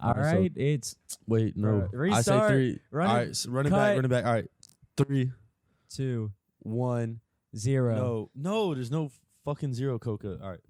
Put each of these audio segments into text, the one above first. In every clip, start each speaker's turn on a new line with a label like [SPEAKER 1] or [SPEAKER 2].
[SPEAKER 1] All right, it's
[SPEAKER 2] Wait, no.
[SPEAKER 1] restart.
[SPEAKER 2] I say 3.
[SPEAKER 1] Run
[SPEAKER 2] All
[SPEAKER 1] it.
[SPEAKER 2] right, so run it back. All right, 3,
[SPEAKER 1] 2,
[SPEAKER 2] 1.
[SPEAKER 1] 0.
[SPEAKER 2] No, there's no fucking 0, Coca. All right.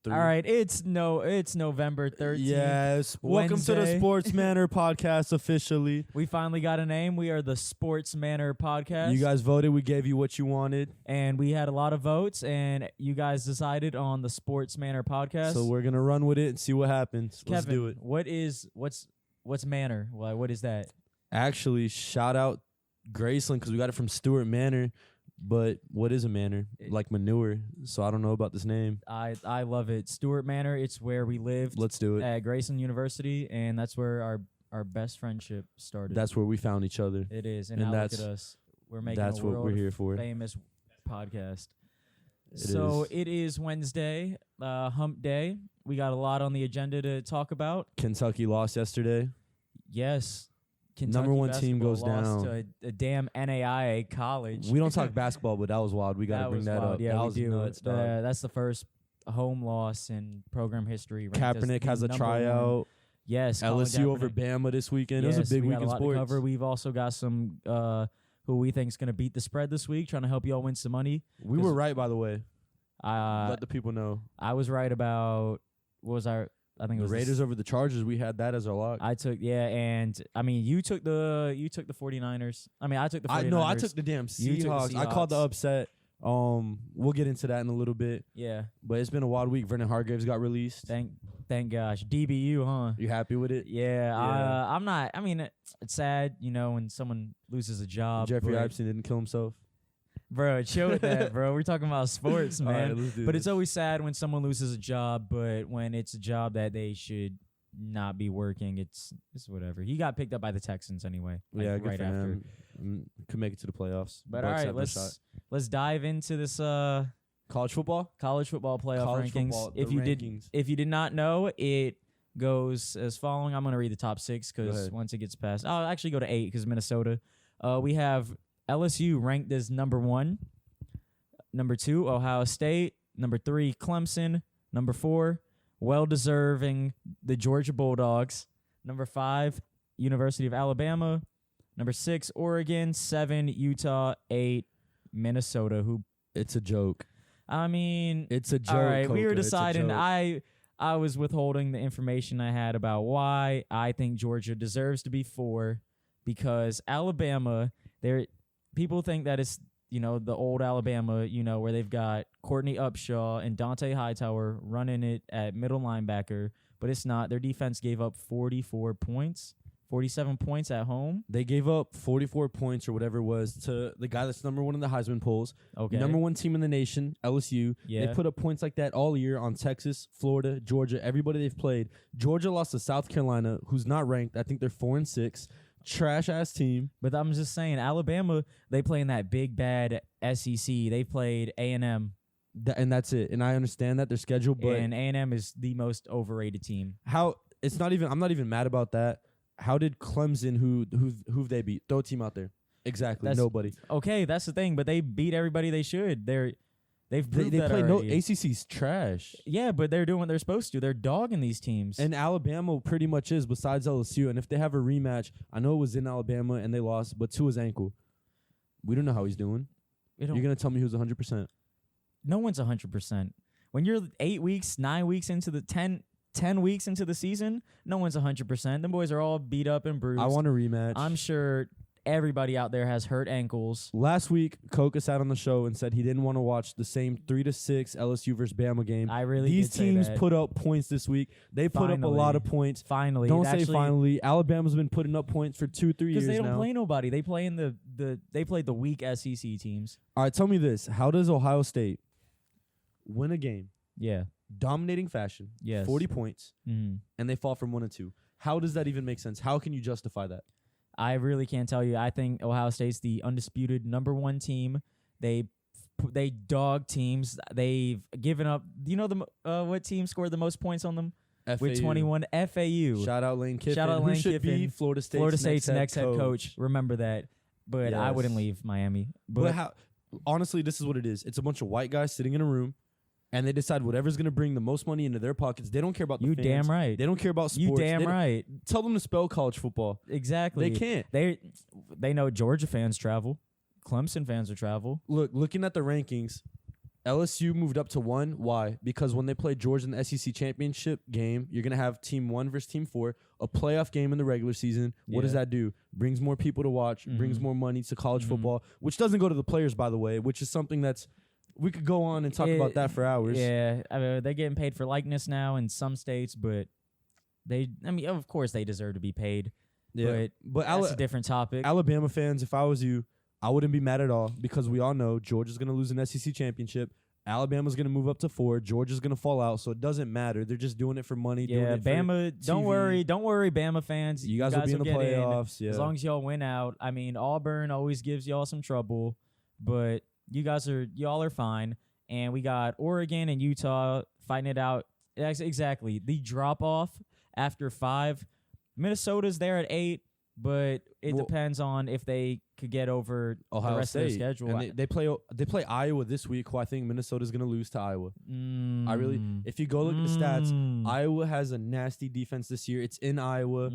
[SPEAKER 2] 3.
[SPEAKER 1] All right, it's November 13th.
[SPEAKER 2] Yes. Welcome to the
[SPEAKER 1] Wednesday.
[SPEAKER 2] Sports Manor podcast officially.
[SPEAKER 1] We finally got a name. We are the Sports Manor Podcast.
[SPEAKER 2] You guys voted. We gave you what you wanted.
[SPEAKER 1] And we had a lot of votes, and you guys decided on the Sports Manor Podcast.
[SPEAKER 2] So we're going to run with it and see what happens.
[SPEAKER 1] Kevin,
[SPEAKER 2] Let's do it.
[SPEAKER 1] What's Manor? What is that?
[SPEAKER 2] Actually, shout out Graceland because we got it from Stuart Manor. But what is a manor? Like manure. So I don't know about this name.
[SPEAKER 1] I love it. Stuart Manor, it's where we lived.
[SPEAKER 2] Let's do it.
[SPEAKER 1] At Grayson University, and that's where our best friendship started.
[SPEAKER 2] That's where we found each other.
[SPEAKER 1] It is. And now look at us. We're making
[SPEAKER 2] that's
[SPEAKER 1] a
[SPEAKER 2] what we're here for.
[SPEAKER 1] famous podcast. It is Wednesday, hump day. We got a lot on the agenda to talk about.
[SPEAKER 2] Kentucky lost yesterday.
[SPEAKER 1] Yes. Kentucky
[SPEAKER 2] Number 1 team goes
[SPEAKER 1] lost
[SPEAKER 2] down.
[SPEAKER 1] to a damn NAIA college.
[SPEAKER 2] We don't talk basketball, but that was wild. We got to bring that
[SPEAKER 1] wild.
[SPEAKER 2] up.
[SPEAKER 1] Yeah,
[SPEAKER 2] that
[SPEAKER 1] we
[SPEAKER 2] was
[SPEAKER 1] do.
[SPEAKER 2] nuts, dog.
[SPEAKER 1] That's the first home loss in program history.
[SPEAKER 2] Kaepernick has a tryout.
[SPEAKER 1] Yes.
[SPEAKER 2] LSU over Bama this weekend. It was a big week in sports.
[SPEAKER 1] Cover. We've also got some who we think is going to beat the spread this week, trying to help you all win some money.
[SPEAKER 2] We were right, by the way.
[SPEAKER 1] Let
[SPEAKER 2] the people know.
[SPEAKER 1] I was right about, what was our, I think it was
[SPEAKER 2] the Raiders over the Chargers. We had that as our lock.
[SPEAKER 1] I took, and I mean, you took the 49ers. I mean, I took the 49ers.
[SPEAKER 2] I took the damn Seahawks.
[SPEAKER 1] You took the
[SPEAKER 2] I called the
[SPEAKER 1] Seahawks.
[SPEAKER 2] upset. We'll get into that in a little bit.
[SPEAKER 1] Yeah.
[SPEAKER 2] But it's been a wild week. Vernon Hargreaves got released.
[SPEAKER 1] Thank gosh. DBU, huh?
[SPEAKER 2] You happy with it?
[SPEAKER 1] Yeah. I'm not. I mean, it's sad, when someone loses a job.
[SPEAKER 2] Jeffrey Epstein didn't kill himself.
[SPEAKER 1] Bro, chill with that, bro. We're talking about sports, man.
[SPEAKER 2] All right, let's do
[SPEAKER 1] but
[SPEAKER 2] this.
[SPEAKER 1] it's always sad when someone loses a job, but when it's a job that they should not be working, it's whatever. He got picked up by the Texans anyway.
[SPEAKER 2] Yeah, good
[SPEAKER 1] right
[SPEAKER 2] for
[SPEAKER 1] after.
[SPEAKER 2] him. Could make it to the playoffs.
[SPEAKER 1] But all right, let's dive into this
[SPEAKER 2] college football
[SPEAKER 1] playoff rankings.
[SPEAKER 2] Football,
[SPEAKER 1] if you did not know, it goes as following. I'm gonna read the top 6 because once it gets past, I'll actually go to 8 because Minnesota. We have LSU ranked as number 1. Number 2, Ohio State. Number 3, Clemson. Number 4, well-deserving, the Georgia Bulldogs. Number 5, University of Alabama. Number 6, Oregon. 7, Utah. 8, Minnesota.
[SPEAKER 2] It's a joke.
[SPEAKER 1] I mean,
[SPEAKER 2] it's a joke.
[SPEAKER 1] All right,
[SPEAKER 2] Coca.
[SPEAKER 1] we were
[SPEAKER 2] It's a
[SPEAKER 1] deciding.
[SPEAKER 2] joke.
[SPEAKER 1] I was withholding the information I had about why I think Georgia deserves to be 4 because Alabama, people think that it's, the old Alabama, where they've got Courtney Upshaw and Dante Hightower running it at middle linebacker, but it's not. Their defense gave up 47 points at home.
[SPEAKER 2] They gave up 44 points or whatever it was to the guy that's number 1 in the Heisman polls.
[SPEAKER 1] Okay.
[SPEAKER 2] Number 1 team in the nation, LSU.
[SPEAKER 1] Yeah.
[SPEAKER 2] They put up points like that all year on Texas, Florida, Georgia, everybody they've played. Georgia lost to South Carolina, who's not ranked. I think they're 4-6. Trash-ass team.
[SPEAKER 1] But I'm just saying, Alabama, they play in that big, bad SEC. They played A&M.
[SPEAKER 2] And that's it. And I understand that, their schedule, but
[SPEAKER 1] And A&M is the most overrated team.
[SPEAKER 2] I'm not even mad about that. How did Clemson, who they beat? Throw a team out there. Exactly. Nobody.
[SPEAKER 1] Okay, that's the thing. But they beat everybody they should. They've proved
[SPEAKER 2] they
[SPEAKER 1] that
[SPEAKER 2] play
[SPEAKER 1] already.
[SPEAKER 2] ACC's trash.
[SPEAKER 1] Yeah, but they're doing what they're supposed to. They're dogging these teams.
[SPEAKER 2] And Alabama pretty much is, besides LSU. And if they have a rematch, I know it was in Alabama and they lost, but to his ankle. We don't know how he's doing. You're going to tell me who's 100%.
[SPEAKER 1] No one's 100%. When you're 8 weeks, 9 weeks into the 10 weeks into the season, no one's 100%. Them boys are all beat up and bruised.
[SPEAKER 2] I want a rematch.
[SPEAKER 1] I'm sure everybody out there has hurt ankles.
[SPEAKER 2] Last week, Coca sat on the show and said he didn't want to watch the same 3-6 LSU versus Bama game.
[SPEAKER 1] I really
[SPEAKER 2] These
[SPEAKER 1] did say
[SPEAKER 2] teams
[SPEAKER 1] that.
[SPEAKER 2] put up points this week. They put up a lot of points.
[SPEAKER 1] Finally.
[SPEAKER 2] Don't say finally. Alabama's been putting up points for 2-3 years now.
[SPEAKER 1] Because they don't play nobody. They play in they played the weak SEC teams.
[SPEAKER 2] All right, tell me this. How does Ohio State win a game?
[SPEAKER 1] Yeah.
[SPEAKER 2] Dominating fashion.
[SPEAKER 1] Yes.
[SPEAKER 2] 40 points.
[SPEAKER 1] Mm-hmm.
[SPEAKER 2] And they fall from 1 and 2. How does that even make sense? How can you justify that?
[SPEAKER 1] I really can't tell you. I think Ohio State's the undisputed number 1 team. They dog teams. They've given up. Do you know what team scored the most points on them?
[SPEAKER 2] FAU.
[SPEAKER 1] With 21. FAU.
[SPEAKER 2] Shout out Lane Kiffin.
[SPEAKER 1] Shout out Lane
[SPEAKER 2] Who should
[SPEAKER 1] Kiffin.
[SPEAKER 2] be Florida State's
[SPEAKER 1] next head coach. Remember that. But I
[SPEAKER 2] Yes.
[SPEAKER 1] wouldn't leave Miami.
[SPEAKER 2] But how? Honestly, this is what it is. It's a bunch of white guys sitting in a room and they decide whatever's going to bring the most money into their pockets. They don't care about the fans.
[SPEAKER 1] You damn right.
[SPEAKER 2] They don't care about sports.
[SPEAKER 1] You damn right.
[SPEAKER 2] Tell them to spell college football.
[SPEAKER 1] Exactly.
[SPEAKER 2] They can't.
[SPEAKER 1] They know Georgia fans travel. Clemson fans will travel.
[SPEAKER 2] Looking at the rankings, LSU moved up to 1. Why? Because when they play Georgia in the SEC championship game, you're going to have team 1 versus team 4, a playoff game in the regular season. What does that do? Brings more people to watch, brings more money to college football, which doesn't go to the players, by the way, which is something that's we could go on and talk about that for hours.
[SPEAKER 1] Yeah, I mean, they're getting paid for likeness now in some states, but of course they deserve to be paid. Yeah, but that's a different topic.
[SPEAKER 2] Alabama fans, if I was you, I wouldn't be mad at all because we all know Georgia's going to lose an SEC championship. Alabama's going to move up to 4. Georgia's going to fall out, so it doesn't matter. They're just doing it for money.
[SPEAKER 1] Yeah, Bama, don't worry, Bama fans.
[SPEAKER 2] You guys will be in the playoffs. Yeah.
[SPEAKER 1] As long as y'all win out. I mean, Auburn always gives y'all some trouble, but y'all are fine. And we got Oregon and Utah fighting it out. Exactly. The drop-off after 5. Minnesota's there at 8. But it depends on if they could get over
[SPEAKER 2] Ohio
[SPEAKER 1] the rest
[SPEAKER 2] State.
[SPEAKER 1] of their schedule.
[SPEAKER 2] And they play Iowa this week, who I think Minnesota's going to lose to Iowa. If you go look at the stats, Iowa has a nasty defense this year. It's in Iowa.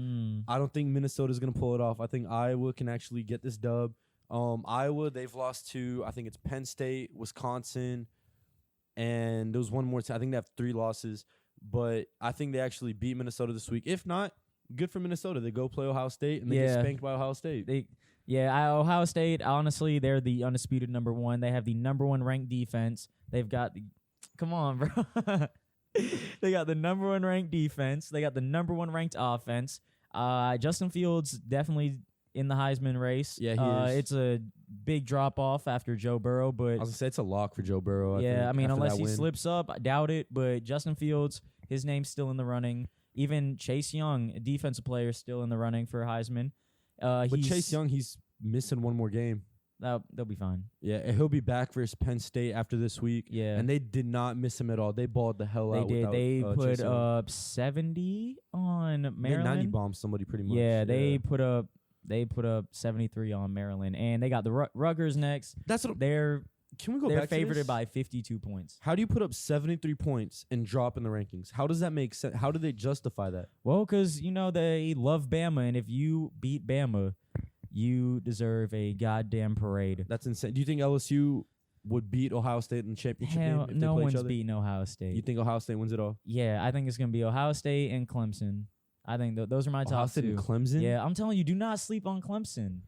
[SPEAKER 2] I don't think Minnesota's going to pull it off. I think Iowa can actually get this dub. Iowa, they've lost to, I think it's Penn State, Wisconsin, and there was one more. I think they have 3 losses. But I think they actually beat Minnesota this week. If not, good for Minnesota. They go play Ohio State, and they get spanked by Ohio State.
[SPEAKER 1] Ohio State, honestly, they're the undisputed number 1. They have the number 1 ranked defense. They've got the – come on, bro. They got the number 1 ranked defense. They got the number 1 ranked offense. Justin Fields definitely in the Heisman race.
[SPEAKER 2] Yeah, he is.
[SPEAKER 1] It's a big drop-off after Joe Burrow. But
[SPEAKER 2] I was going to say it's a lock for Joe Burrow.
[SPEAKER 1] I mean, unless he slips up, I doubt it. But Justin Fields, his name's still in the running. Even Chase Young, a defensive player, still in the running for Heisman.
[SPEAKER 2] But Chase Young, he's missing one more game.
[SPEAKER 1] They'll be fine.
[SPEAKER 2] Yeah, and he'll be back versus Penn State after this week.
[SPEAKER 1] Yeah.
[SPEAKER 2] And they did not miss him at all. They balled the hell out.
[SPEAKER 1] They did. They put up 70 on Maryland.
[SPEAKER 2] They 90 bombed somebody pretty much.
[SPEAKER 1] Yeah, they put up 73 on Maryland. And they got the Rutgers next.
[SPEAKER 2] Can we go
[SPEAKER 1] They're
[SPEAKER 2] back
[SPEAKER 1] favored
[SPEAKER 2] to this?
[SPEAKER 1] by 52 points.
[SPEAKER 2] How do you put up 73 points and drop in the rankings? How does that make sense? How do they justify that?
[SPEAKER 1] Well, because, they love Bama, and if you beat Bama, you deserve a goddamn parade.
[SPEAKER 2] That's insane. Do you think LSU would beat Ohio State in the championship game if
[SPEAKER 1] no
[SPEAKER 2] they play
[SPEAKER 1] one's
[SPEAKER 2] each other?
[SPEAKER 1] beating Ohio State.
[SPEAKER 2] You think Ohio State wins it all?
[SPEAKER 1] Yeah, I think it's going to be Ohio State and Clemson. I think those are my top 2.
[SPEAKER 2] Ohio State and Clemson?
[SPEAKER 1] Yeah, I'm telling you, do not sleep on Clemson.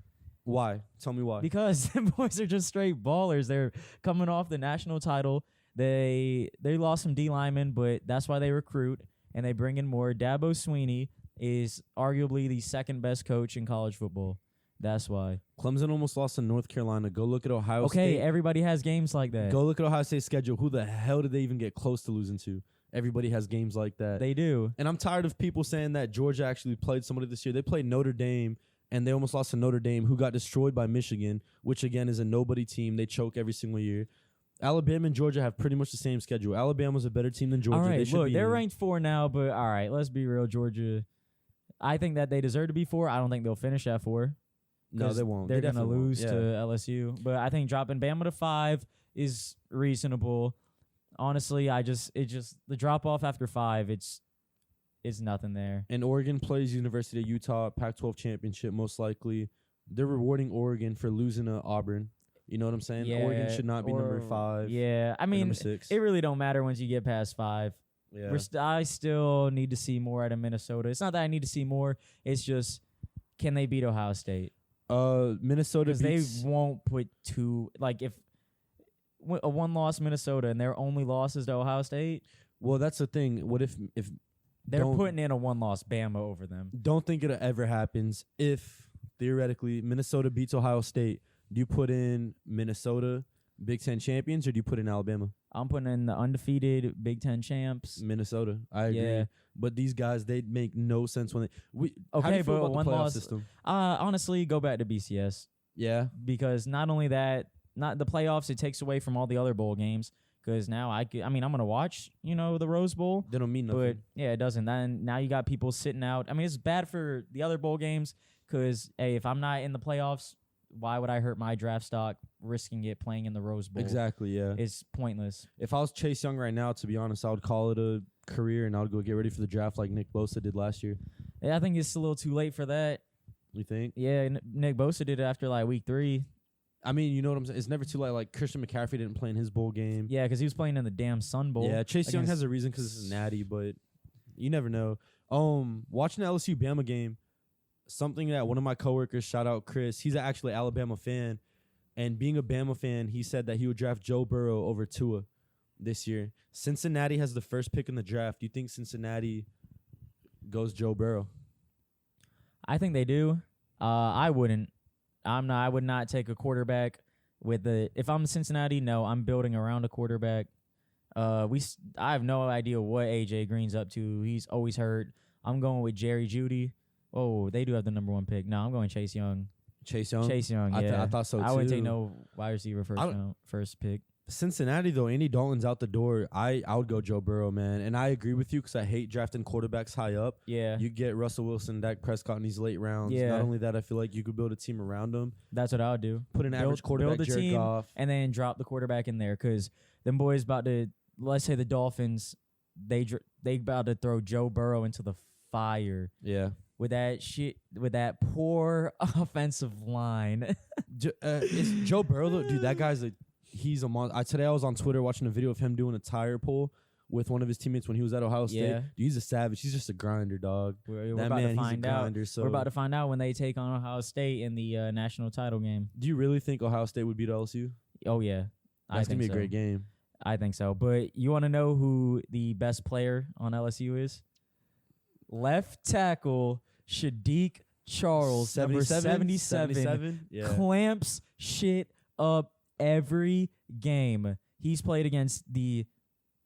[SPEAKER 2] Why? Tell me why.
[SPEAKER 1] Because the boys are just straight ballers. They're coming off the national title. They lost some D linemen, but that's why they recruit and they bring in more. Dabo Swinney is arguably the second best coach in college football. That's why.
[SPEAKER 2] Clemson almost lost to North Carolina. Go look at Ohio State.
[SPEAKER 1] Okay, everybody has games like that.
[SPEAKER 2] Go look at Ohio State's schedule. Who the hell did they even get close to losing to? Everybody has games like that.
[SPEAKER 1] They do.
[SPEAKER 2] And I'm tired of people saying that Georgia actually played somebody this year. They played Notre Dame. And they almost lost to Notre Dame, who got destroyed by Michigan, which, again, is a nobody team. They choke every single year. Alabama and Georgia have pretty much the same schedule. Alabama's a better team than Georgia.
[SPEAKER 1] All right, they're ranked 4 now, but all right, let's be real, Georgia. I think that they deserve to be 4. I don't think they'll finish at 4.
[SPEAKER 2] No, they won't.
[SPEAKER 1] They're going to lose to LSU. But I think dropping Bama to 5 is reasonable. Honestly, the drop-off after 5, it's nothing there.
[SPEAKER 2] And Oregon plays University of Utah, Pac-12 championship, most likely. They're rewarding Oregon for losing to Auburn. You know what I'm saying?
[SPEAKER 1] Yeah,
[SPEAKER 2] Oregon should not be number 5.
[SPEAKER 1] Yeah, I mean,
[SPEAKER 2] number 6.
[SPEAKER 1] It really don't matter once you get past 5.
[SPEAKER 2] Yeah.
[SPEAKER 1] I still need to see more out of Minnesota. It's not that I need to see more. It's just, can they beat Ohio State?
[SPEAKER 2] Minnesota beats...
[SPEAKER 1] Because they won't put 2... Like, if a one-loss Minnesota and their only loss is to Ohio State...
[SPEAKER 2] Well, that's the thing. What if
[SPEAKER 1] they're putting in a one-loss Bama over them?
[SPEAKER 2] Don't think it ever happens. If, theoretically, Minnesota beats Ohio State, do you put in Minnesota Big Ten champions or do you put in Alabama?
[SPEAKER 1] I'm putting in the undefeated Big Ten champs.
[SPEAKER 2] Minnesota. I agree.
[SPEAKER 1] Yeah.
[SPEAKER 2] But these guys, they make no sense when they...
[SPEAKER 1] Okay,
[SPEAKER 2] how do you feel
[SPEAKER 1] but
[SPEAKER 2] about
[SPEAKER 1] one
[SPEAKER 2] the playoff
[SPEAKER 1] loss...
[SPEAKER 2] system?
[SPEAKER 1] Honestly, go back to BCS.
[SPEAKER 2] Yeah?
[SPEAKER 1] Because not only that, not the playoffs, it takes away from all the other bowl games. Because now I'm going to watch, the Rose Bowl.
[SPEAKER 2] They don't mean nothing.
[SPEAKER 1] But, yeah, it doesn't. Then now you got people sitting out. I mean, it's bad for the other bowl games because, hey, if I'm not in the playoffs, why would I hurt my draft stock risking it playing in the Rose Bowl?
[SPEAKER 2] Exactly, yeah.
[SPEAKER 1] It's pointless.
[SPEAKER 2] If I was Chase Young right now, to be honest, I would call it a career and I would go get ready for the draft like Nick Bosa did last year.
[SPEAKER 1] Yeah, I think it's a little too late for that.
[SPEAKER 2] You think?
[SPEAKER 1] Yeah, Nick Bosa did it after like week 3.
[SPEAKER 2] I mean, you know what I'm saying? It's never too late. Like, Christian McCaffrey didn't play in his bowl game.
[SPEAKER 1] Yeah, because he was playing in the damn Sun Bowl.
[SPEAKER 2] Yeah, Chase Young has a reason because this is natty, but you never know. Watching the LSU-Bama game, something that one of my coworkers, shout out Chris, he's actually an Alabama fan, and being a Bama fan, he said that he would draft Joe Burrow over Tua this year. Cincinnati has the first pick in the draft. Do you think Cincinnati goes Joe Burrow?
[SPEAKER 1] I think they do. I wouldn't. I would not take a quarterback if I'm Cincinnati, no, I'm building around a quarterback. I have no idea what AJ Green's up to. He's always hurt. I'm going with Jerry Jeudy. Oh, they do have the number 1 pick. No, I'm going Chase Young.
[SPEAKER 2] Chase Young?
[SPEAKER 1] Chase Young, yeah.
[SPEAKER 2] I thought so, too.
[SPEAKER 1] I wouldn't take no wide receiver first pick.
[SPEAKER 2] Cincinnati, though, Andy Dalton's out the door. I would go Joe Burrow, man. And I agree with you because I hate drafting quarterbacks high up.
[SPEAKER 1] Yeah.
[SPEAKER 2] You get Russell Wilson, Dak Prescott in these late rounds.
[SPEAKER 1] Yeah.
[SPEAKER 2] Not only that, I feel like you could build a team around them.
[SPEAKER 1] That's what I would do.
[SPEAKER 2] Put an average quarterback,
[SPEAKER 1] build a
[SPEAKER 2] Jared
[SPEAKER 1] team,
[SPEAKER 2] Goff.
[SPEAKER 1] and then drop the quarterback in there because them boys about to, let's say the Dolphins, they about to throw Joe Burrow into the fire.
[SPEAKER 2] Yeah.
[SPEAKER 1] With that poor offensive line.
[SPEAKER 2] Is Joe Burrow, though, dude, that guy's he's a monster. Today I was on Twitter watching a video of him doing a tire pull with one of his teammates when he was at Ohio State.
[SPEAKER 1] Yeah.
[SPEAKER 2] Dude, he's a savage. He's just a grinder, dog.
[SPEAKER 1] We're about to find out. We're about to find out when they take on Ohio State in the national title game.
[SPEAKER 2] Do you really think Ohio State would beat LSU?
[SPEAKER 1] Oh, yeah.
[SPEAKER 2] That's going to be a great game.
[SPEAKER 1] I think so. But you want to know who the best player on LSU is? Left tackle Shadiq Charles, number 77,
[SPEAKER 2] yeah.
[SPEAKER 1] Clamps shit up every game. He's played against the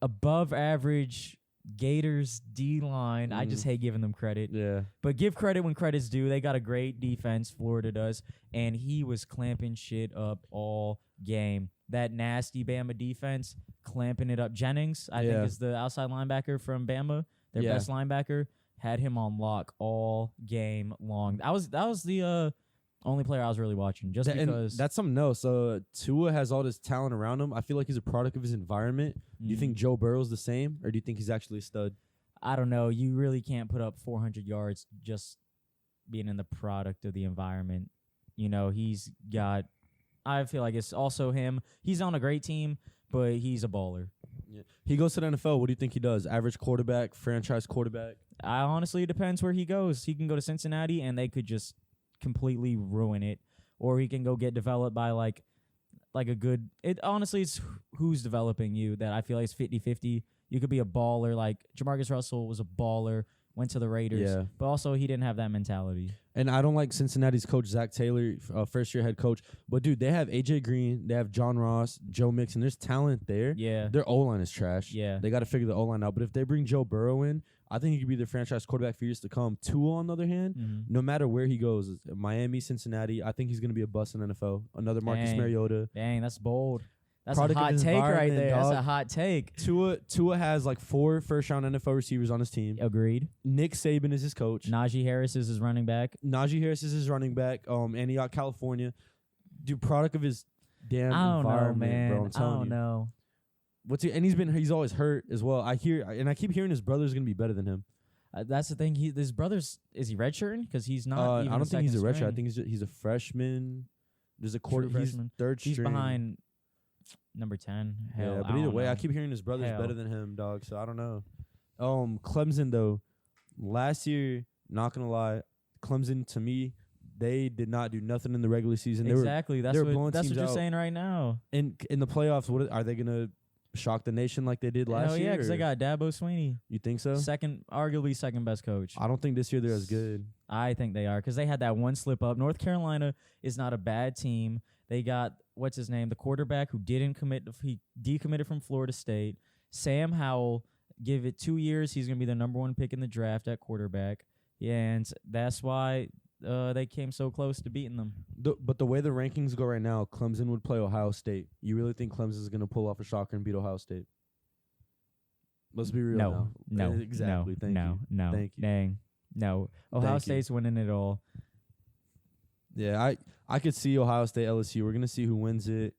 [SPEAKER 1] above average Gators D-line. I just hate giving them credit.
[SPEAKER 2] Yeah.
[SPEAKER 1] But give credit when credit's due. They got a great defense, Florida does, and he was clamping shit up all game. That nasty Bama defense, clamping it up. Jennings, I think, is the outside linebacker from Bama, their best linebacker. Had him on lock all game long. That was the only player I was really watching, just because.
[SPEAKER 2] That's something else. Tua has all this talent around him. I feel like he's a product of his environment. Do you think Joe Burrow's the same, or do you think he's actually a stud?
[SPEAKER 1] I don't know. You really can't put up 400 yards just being in the product of the environment. You know, he's got. I feel like it's also him. He's on a great team, but he's a baller.
[SPEAKER 2] Yeah. He goes to the NFL. What do you think he does? Average quarterback, franchise quarterback?
[SPEAKER 1] Honestly, it depends where he goes. He can go to Cincinnati, and they could just completely ruin it. Or he can go get developed by, like a good... Honestly, it's who's developing you that I feel like it's 50-50. You could be a baller. Like, Jamarcus Russell was a baller, went to the Raiders. But also, he didn't have that mentality.
[SPEAKER 2] And I don't like Cincinnati's coach, Zach Taylor, first-year head coach. But, dude, they have A.J. Green. They have John Ross, Joe Mixon. There's talent there.
[SPEAKER 1] Yeah.
[SPEAKER 2] Their O-line is trash.
[SPEAKER 1] Yeah.
[SPEAKER 2] They got to figure the O-line out. But if they bring Joe Burrow in, I think he could be the franchise quarterback for years to come. Tua, on the other hand, no matter where he goes, Miami, Cincinnati, I think he's going to be a bust in NFL. Another Marcus Mariota.
[SPEAKER 1] Dang, that's bold. That's
[SPEAKER 2] Product
[SPEAKER 1] a hot take right there.
[SPEAKER 2] Dog.
[SPEAKER 1] That's a hot take.
[SPEAKER 2] Tua has like 4 first-round NFL receivers on his team.
[SPEAKER 1] Agreed.
[SPEAKER 2] Nick Saban is his coach.
[SPEAKER 1] Najee Harris is his running back.
[SPEAKER 2] Antioch, California. Dude, product of his damn environment, bro. I'm telling you.
[SPEAKER 1] I don't know.
[SPEAKER 2] He's always hurt as well. I keep hearing his brother's gonna be better than him.
[SPEAKER 1] That's the thing. His brother's, is he redshirting? Because he's not. Even
[SPEAKER 2] I don't think he's a redshirt. I
[SPEAKER 1] string.
[SPEAKER 2] think he's a freshman. There's a quarter. He's third string.
[SPEAKER 1] He's behind number 10. Hell,
[SPEAKER 2] yeah, but either way, I keep hearing his brother's better than him, dog. So I don't know. Clemson though, last year, not gonna lie, Clemson to me, they did not do nothing in the regular season.
[SPEAKER 1] Exactly. That's what you're
[SPEAKER 2] out.
[SPEAKER 1] saying right now.
[SPEAKER 2] In the playoffs, what are they gonna shock the nation like they did last year?
[SPEAKER 1] Yeah, because they got Dabo Swinney.
[SPEAKER 2] You think so?
[SPEAKER 1] Arguably second best coach.
[SPEAKER 2] I don't think this year they're as good.
[SPEAKER 1] I think they are because they had that one slip up. North Carolina is not a bad team. They got, what's his name, the quarterback who didn't commit. He decommitted from Florida State. Sam Howell, give it 2 years, he's going to be the number 1 pick in the draft at quarterback. Yeah, and that's why they came so close to beating them.
[SPEAKER 2] But the way the rankings go right now, Clemson would play Ohio State. You really think Clemson is going to pull off a shocker and beat Ohio State? Let's be real now.
[SPEAKER 1] No.
[SPEAKER 2] Exactly. Thank you.
[SPEAKER 1] No.
[SPEAKER 2] Thank you.
[SPEAKER 1] Dang. No. Ohio State's winning it all.
[SPEAKER 2] Yeah, I could see Ohio State, LSU. We're gonna see who wins it.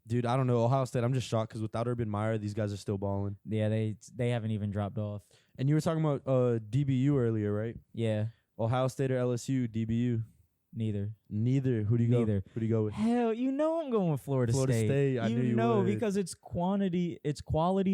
[SPEAKER 2] Dude, I don't know. Ohio State, I'm just shocked because without Urban Meyer, these guys are still balling.
[SPEAKER 1] Yeah, they haven't even dropped off.
[SPEAKER 2] And you were talking about DBU earlier, right?
[SPEAKER 1] Yeah.
[SPEAKER 2] Ohio State or LSU, DBU.
[SPEAKER 1] Neither.
[SPEAKER 2] Who do you
[SPEAKER 1] Neither.
[SPEAKER 2] Who do you go with?
[SPEAKER 1] Hell, I'm going with Florida State.
[SPEAKER 2] I knew you would.
[SPEAKER 1] Because it's quality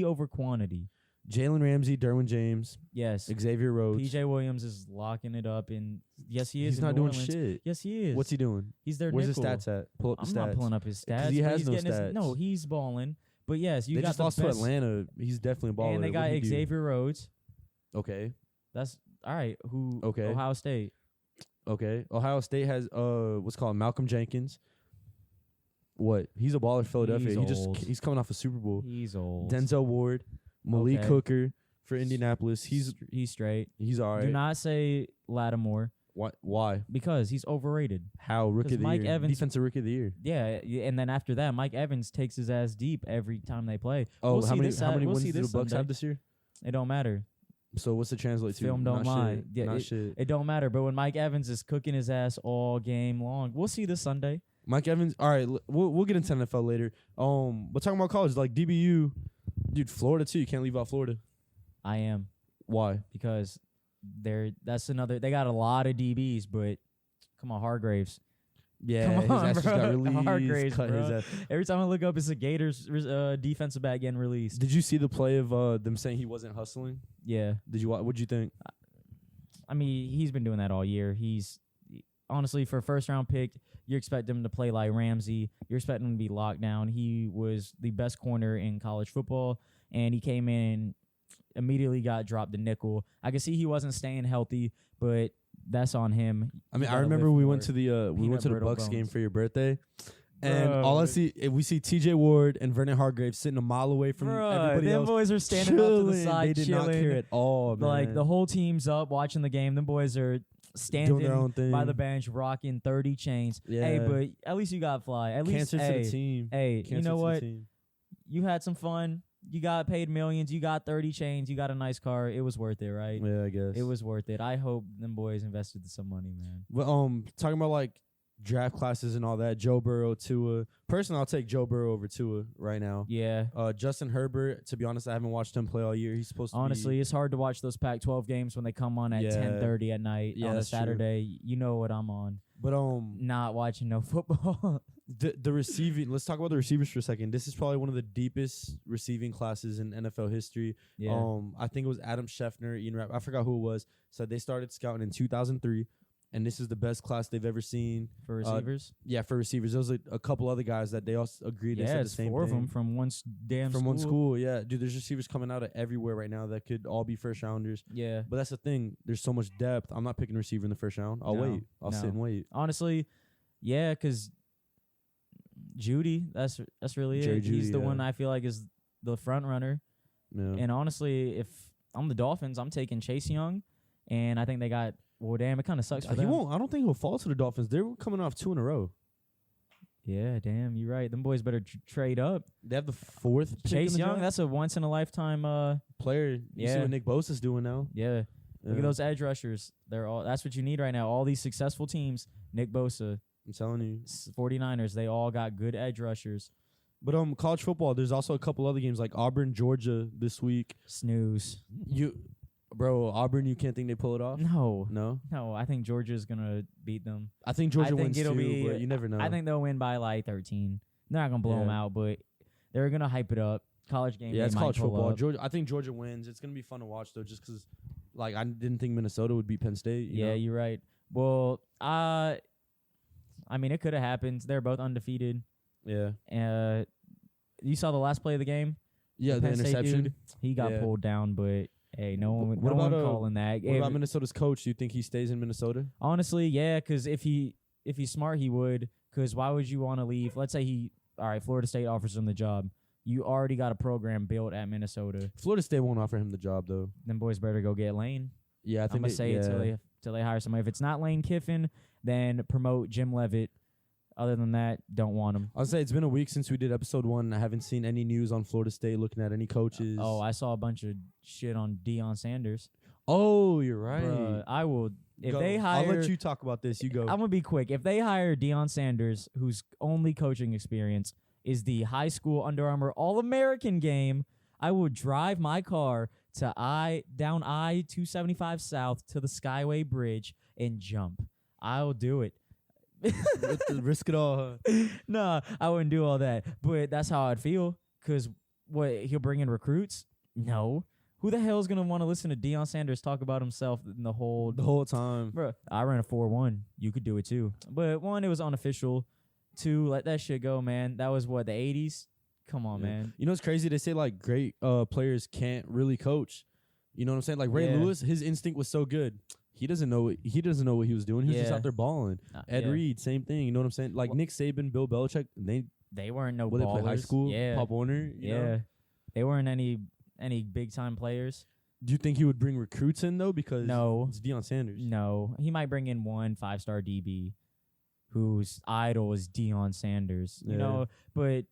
[SPEAKER 1] over quantity.
[SPEAKER 2] Jalen Ramsey, Derwin James.
[SPEAKER 1] Yes.
[SPEAKER 2] Xavier Rhodes.
[SPEAKER 1] PJ Williams is locking it up, and yes, he is.
[SPEAKER 2] He's not doing shit.
[SPEAKER 1] Yes, he is.
[SPEAKER 2] What's he doing?
[SPEAKER 1] He's their
[SPEAKER 2] Where's
[SPEAKER 1] nickel.
[SPEAKER 2] his stats at? Pull up the stats.
[SPEAKER 1] I'm not pulling up his stats.
[SPEAKER 2] He has no stats.
[SPEAKER 1] No, he's balling. But yes, you
[SPEAKER 2] they
[SPEAKER 1] got
[SPEAKER 2] just
[SPEAKER 1] the
[SPEAKER 2] lost
[SPEAKER 1] best.
[SPEAKER 2] to Atlanta. He's definitely a baller.
[SPEAKER 1] And they got Xavier Rhodes.
[SPEAKER 2] Okay.
[SPEAKER 1] That's all right.
[SPEAKER 2] Okay.
[SPEAKER 1] Ohio State.
[SPEAKER 2] Okay. Ohio State has what's called Malcolm Jenkins. What? He's a baller for Philadelphia. He's coming off a Super Bowl.
[SPEAKER 1] He's old.
[SPEAKER 2] Denzel Ward, Malik Hooker for Indianapolis. He's
[SPEAKER 1] straight.
[SPEAKER 2] He's all right.
[SPEAKER 1] Do not say Lattimore.
[SPEAKER 2] Why?
[SPEAKER 1] Because he's overrated.
[SPEAKER 2] How? Rookie of the
[SPEAKER 1] Mike
[SPEAKER 2] year.
[SPEAKER 1] Evans,
[SPEAKER 2] Defensive Rookie of the year.
[SPEAKER 1] Yeah, and then after that, Mike Evans takes his ass deep every time they play.
[SPEAKER 2] Oh, how many wins do the Bucks have this year?
[SPEAKER 1] It don't matter.
[SPEAKER 2] So what's the translate to?
[SPEAKER 1] Film don't lie.
[SPEAKER 2] Shit.
[SPEAKER 1] Yeah,
[SPEAKER 2] Not shit.
[SPEAKER 1] It don't matter. But when Mike Evans is cooking his ass all game long, we'll see this Sunday.
[SPEAKER 2] Mike Evans. All right, we'll get into NFL later. But talking about college, like DBU, dude, Florida too. You can't leave out Florida.
[SPEAKER 1] I am.
[SPEAKER 2] Why?
[SPEAKER 1] Because they got a lot of DBs, but come on, Hargraves.
[SPEAKER 2] Yeah,
[SPEAKER 1] come on,
[SPEAKER 2] his ass just got released.
[SPEAKER 1] Hargraves,
[SPEAKER 2] cut
[SPEAKER 1] bro.
[SPEAKER 2] his ass.
[SPEAKER 1] Every time I look up, it's a Gators defensive back getting released.
[SPEAKER 2] Did you see the play of them saying he wasn't hustling?
[SPEAKER 1] Yeah.
[SPEAKER 2] Did you? What'd you think?
[SPEAKER 1] I mean, he's been doing that all year. He's honestly, for a first-round pick, you expect him to play like Ramsey. You're expecting him to be locked down. He was the best corner in college football, and he came in and immediately got dropped to nickel. I could see he wasn't staying healthy, but that's on him.
[SPEAKER 2] I mean, I remember we went to the Bucks game for your birthday, and all I see, we see T.J. Ward and Vernon Hargraves sitting a mile away from everybody else.
[SPEAKER 1] Them boys are standing up to the side,
[SPEAKER 2] They did
[SPEAKER 1] chilling.
[SPEAKER 2] not care at all, man.
[SPEAKER 1] Like the whole team's up watching the game. Them boys are standing
[SPEAKER 2] doing their own thing
[SPEAKER 1] by the bench, rocking 30 chains.
[SPEAKER 2] Yeah.
[SPEAKER 1] Hey, but at least you got fly. At least,
[SPEAKER 2] Cancer to the team.
[SPEAKER 1] Hey,
[SPEAKER 2] Cancer
[SPEAKER 1] you know
[SPEAKER 2] to
[SPEAKER 1] what?
[SPEAKER 2] the team.
[SPEAKER 1] You had some fun. You got paid millions. You got 30 chains. You got a nice car. It was worth it, right?
[SPEAKER 2] Yeah, I guess
[SPEAKER 1] It was worth it. I hope them boys invested some money, man.
[SPEAKER 2] But talking about like draft classes and all that, Joe Burrow, Tua. Personally, I'll take Joe Burrow over Tua right now.
[SPEAKER 1] Yeah.
[SPEAKER 2] Justin Herbert, to be honest, I haven't watched him play all year. He's supposed to
[SPEAKER 1] Honestly, it's hard to watch those Pac-12 games when they come on at 10:30 at night on a
[SPEAKER 2] that's true.
[SPEAKER 1] Saturday. You know what I'm on.
[SPEAKER 2] But
[SPEAKER 1] Not watching no football.
[SPEAKER 2] the receiving. Let's talk about the receivers for a second. This is probably one of the deepest receiving classes in NFL history.
[SPEAKER 1] Yeah.
[SPEAKER 2] I think it was Adam Schefter, Ian Rapp, I forgot who it was. Said they started scouting in 2003, and this is the best class they've ever seen
[SPEAKER 1] For receivers?
[SPEAKER 2] Yeah, for receivers. There was a couple other guys that they also agreed. They said
[SPEAKER 1] it's
[SPEAKER 2] the same
[SPEAKER 1] four
[SPEAKER 2] thing.
[SPEAKER 1] of them from one
[SPEAKER 2] from one school. Yeah, dude, there's receivers coming out of everywhere right now that could all be first rounders.
[SPEAKER 1] Yeah.
[SPEAKER 2] But that's the thing. There's so much depth. I'm not picking a receiver in the first round. I'll wait. I'll sit and wait.
[SPEAKER 1] Honestly, yeah, because Judy, that's really
[SPEAKER 2] Jerry
[SPEAKER 1] it.
[SPEAKER 2] Jeudy,
[SPEAKER 1] He's the one I feel like is the front runner.
[SPEAKER 2] Yeah.
[SPEAKER 1] And honestly, if I'm the Dolphins, I'm taking Chase Young, and I think they got. Well, damn, it kind of sucks for them.
[SPEAKER 2] I don't think he'll fall to the Dolphins. They're coming off 2 in a row.
[SPEAKER 1] Yeah, damn, you're right. Them boys better trade up.
[SPEAKER 2] They have the 4th pick
[SPEAKER 1] Chase
[SPEAKER 2] in the
[SPEAKER 1] Young,
[SPEAKER 2] draft.
[SPEAKER 1] that's a once in a lifetime
[SPEAKER 2] Player. You see what Nick Bosa's doing now.
[SPEAKER 1] Yeah. Look at those edge rushers. That's what you need right now. All these successful teams, Nick Bosa,
[SPEAKER 2] I'm telling you.
[SPEAKER 1] 49ers, they all got good edge rushers.
[SPEAKER 2] But college football, there's also a couple other games like Auburn, Georgia this week.
[SPEAKER 1] Snooze.
[SPEAKER 2] Auburn, you can't think they pull it off?
[SPEAKER 1] No, I think Georgia's gonna beat them.
[SPEAKER 2] I think Georgia wins too, but you never know.
[SPEAKER 1] I think they'll win by like 13. They're not gonna blow them out, but they're gonna hype it up. College game.
[SPEAKER 2] Yeah, it's college football. Georgia, I think Georgia wins. It's gonna be fun to watch though, just because, like, I didn't think Minnesota would beat Penn State. You know?
[SPEAKER 1] You're right. Well, I mean, it could have happened. They're both undefeated.
[SPEAKER 2] Yeah.
[SPEAKER 1] You saw the last play of the game?
[SPEAKER 2] Yeah, the interception.
[SPEAKER 1] Dude, he got pulled down, but hey, no one calling that.
[SPEAKER 2] What about Minnesota's coach? Do you think he stays in Minnesota?
[SPEAKER 1] Honestly, yeah, because if he's smart, he would. Because why would you want to leave? Let's say Florida State offers him the job. You already got a program built at Minnesota.
[SPEAKER 2] Florida State won't offer him the job though.
[SPEAKER 1] Them boys better go get Lane.
[SPEAKER 2] Yeah, I think
[SPEAKER 1] I'm gonna say it till they hire somebody. If it's not Lane Kiffin, then promote Jim Leavitt. Other than that, don't want him.
[SPEAKER 2] I'll say it's been a week since we did episode 1. I haven't seen any news on Florida State looking at any coaches.
[SPEAKER 1] I saw a bunch of shit on Deion Sanders.
[SPEAKER 2] Oh, you're right.
[SPEAKER 1] Bruh, I will If they hire,
[SPEAKER 2] I'll let you talk about this. You go.
[SPEAKER 1] I'm gonna be quick. If they hire Deion Sanders, whose only coaching experience is the high school Under Armour All-American game, I will drive my car to down I-275 South to the Skyway Bridge and jump. I'll do it.
[SPEAKER 2] Risk it all. Huh?
[SPEAKER 1] Nah, I wouldn't do all that. But that's how I'd feel. Because what, he'll bring in recruits? No. Who the hell is going to want to listen to Deion Sanders talk about himself the whole
[SPEAKER 2] time?
[SPEAKER 1] Bro, I ran a 4.1. You could do it too. But 1, it was unofficial. 2, let that shit go, man. That was what, the 80s? Come on, man.
[SPEAKER 2] You know what's crazy? They say like great players can't really coach. You know what I'm saying? Like Ray Lewis, his instinct was so good. He doesn't know what he was doing. He was just out there balling. Ed Reed, same thing. You know what I'm saying? Like Nick Saban, Bill Belichick, they
[SPEAKER 1] weren't no
[SPEAKER 2] ballers. They play high school.
[SPEAKER 1] Yeah.
[SPEAKER 2] Pop Warner. You know?
[SPEAKER 1] They weren't any big time players.
[SPEAKER 2] Do you think he would bring recruits in though? Because
[SPEAKER 1] no,
[SPEAKER 2] it's Deion Sanders.
[SPEAKER 1] No, he might bring in 1 5-star DB whose idol is Deion Sanders. You know, but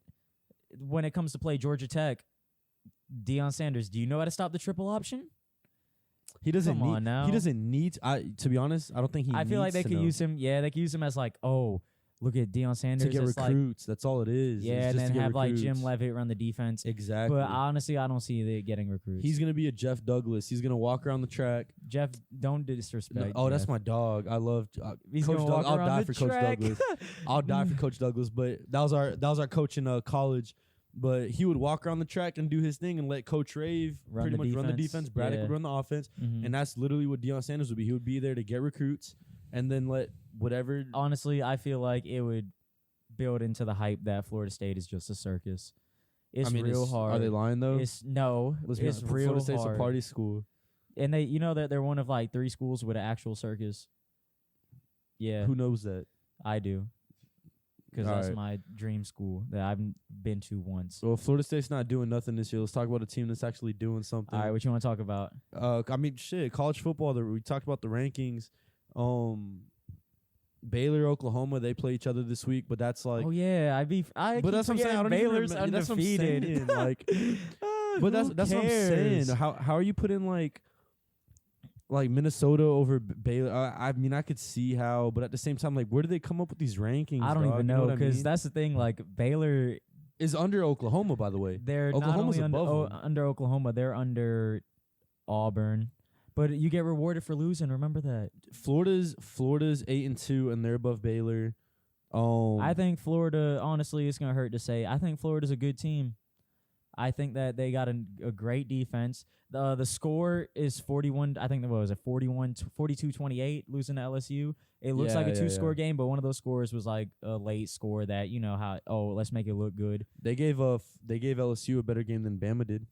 [SPEAKER 1] when it comes to play Georgia Tech, Deion Sanders, do you know how to stop the triple option?
[SPEAKER 2] He doesn't
[SPEAKER 1] Come on now.
[SPEAKER 2] He doesn't need. To be honest, I don't think he.
[SPEAKER 1] I feel like they could use him. Yeah, they could use him as like, oh, look at Deion Sanders
[SPEAKER 2] to get recruits. That's all it is.
[SPEAKER 1] Yeah, and then have like Jim Leavitt run the defense.
[SPEAKER 2] Exactly.
[SPEAKER 1] But honestly, I don't see it getting recruits.
[SPEAKER 2] He's gonna be a Jeff Douglas. He's gonna walk around the track.
[SPEAKER 1] Jeff, don't disrespect.
[SPEAKER 2] No, that's my dog. I love
[SPEAKER 1] He's
[SPEAKER 2] Coach
[SPEAKER 1] Douglas.
[SPEAKER 2] I'll die for Coach Douglas. I'll die for Coach Douglas. But that was our coach in college. But he would walk around the track and do his thing and let Coach Rave run the defense. Braddock would run the offense. Mm-hmm. And that's literally what Deion Sanders would be. He would be there to get recruits and then let whatever.
[SPEAKER 1] Honestly, I feel like it would build into the hype that Florida State is just a circus. It's real hard.
[SPEAKER 2] Are they lying though?
[SPEAKER 1] It's real
[SPEAKER 2] Florida State's
[SPEAKER 1] hard.
[SPEAKER 2] A party school.
[SPEAKER 1] And they, that they're one of like 3 schools with an actual circus. Yeah.
[SPEAKER 2] Who knows that?
[SPEAKER 1] I do. Because that's my dream school that I've been to once.
[SPEAKER 2] Well, Florida State's not doing nothing this year. Let's talk about a team that's actually doing something.
[SPEAKER 1] All right, what you want to talk about?
[SPEAKER 2] College football. We talked about the rankings. Baylor, Oklahoma, they play each other this week, but that's like.
[SPEAKER 1] Oh yeah,
[SPEAKER 2] but that's what I'm saying.
[SPEAKER 1] Baylor's undefeated.
[SPEAKER 2] Like, but that's what I'm saying. How are you putting like Minnesota over Baylor? I mean, I could see how, but at the same time, like, where do they come up with these rankings?
[SPEAKER 1] I don't even know, because that's the thing. Like, Baylor
[SPEAKER 2] is under Oklahoma, by the way.
[SPEAKER 1] They're
[SPEAKER 2] Oklahoma's
[SPEAKER 1] not
[SPEAKER 2] only
[SPEAKER 1] under Oklahoma. They're under Auburn. But you get rewarded for losing. Remember that.
[SPEAKER 2] Florida's 8-2, and they're above Baylor.
[SPEAKER 1] I think Florida. Honestly, it's gonna hurt to say. I think Florida's a good team. I think that they got a great defense. The score is 41. I think 42-28, losing to LSU. It looks like a 2-score game, but one of those scores was like a late score that let's make it look good.
[SPEAKER 2] They gave LSU a better game than Bama did.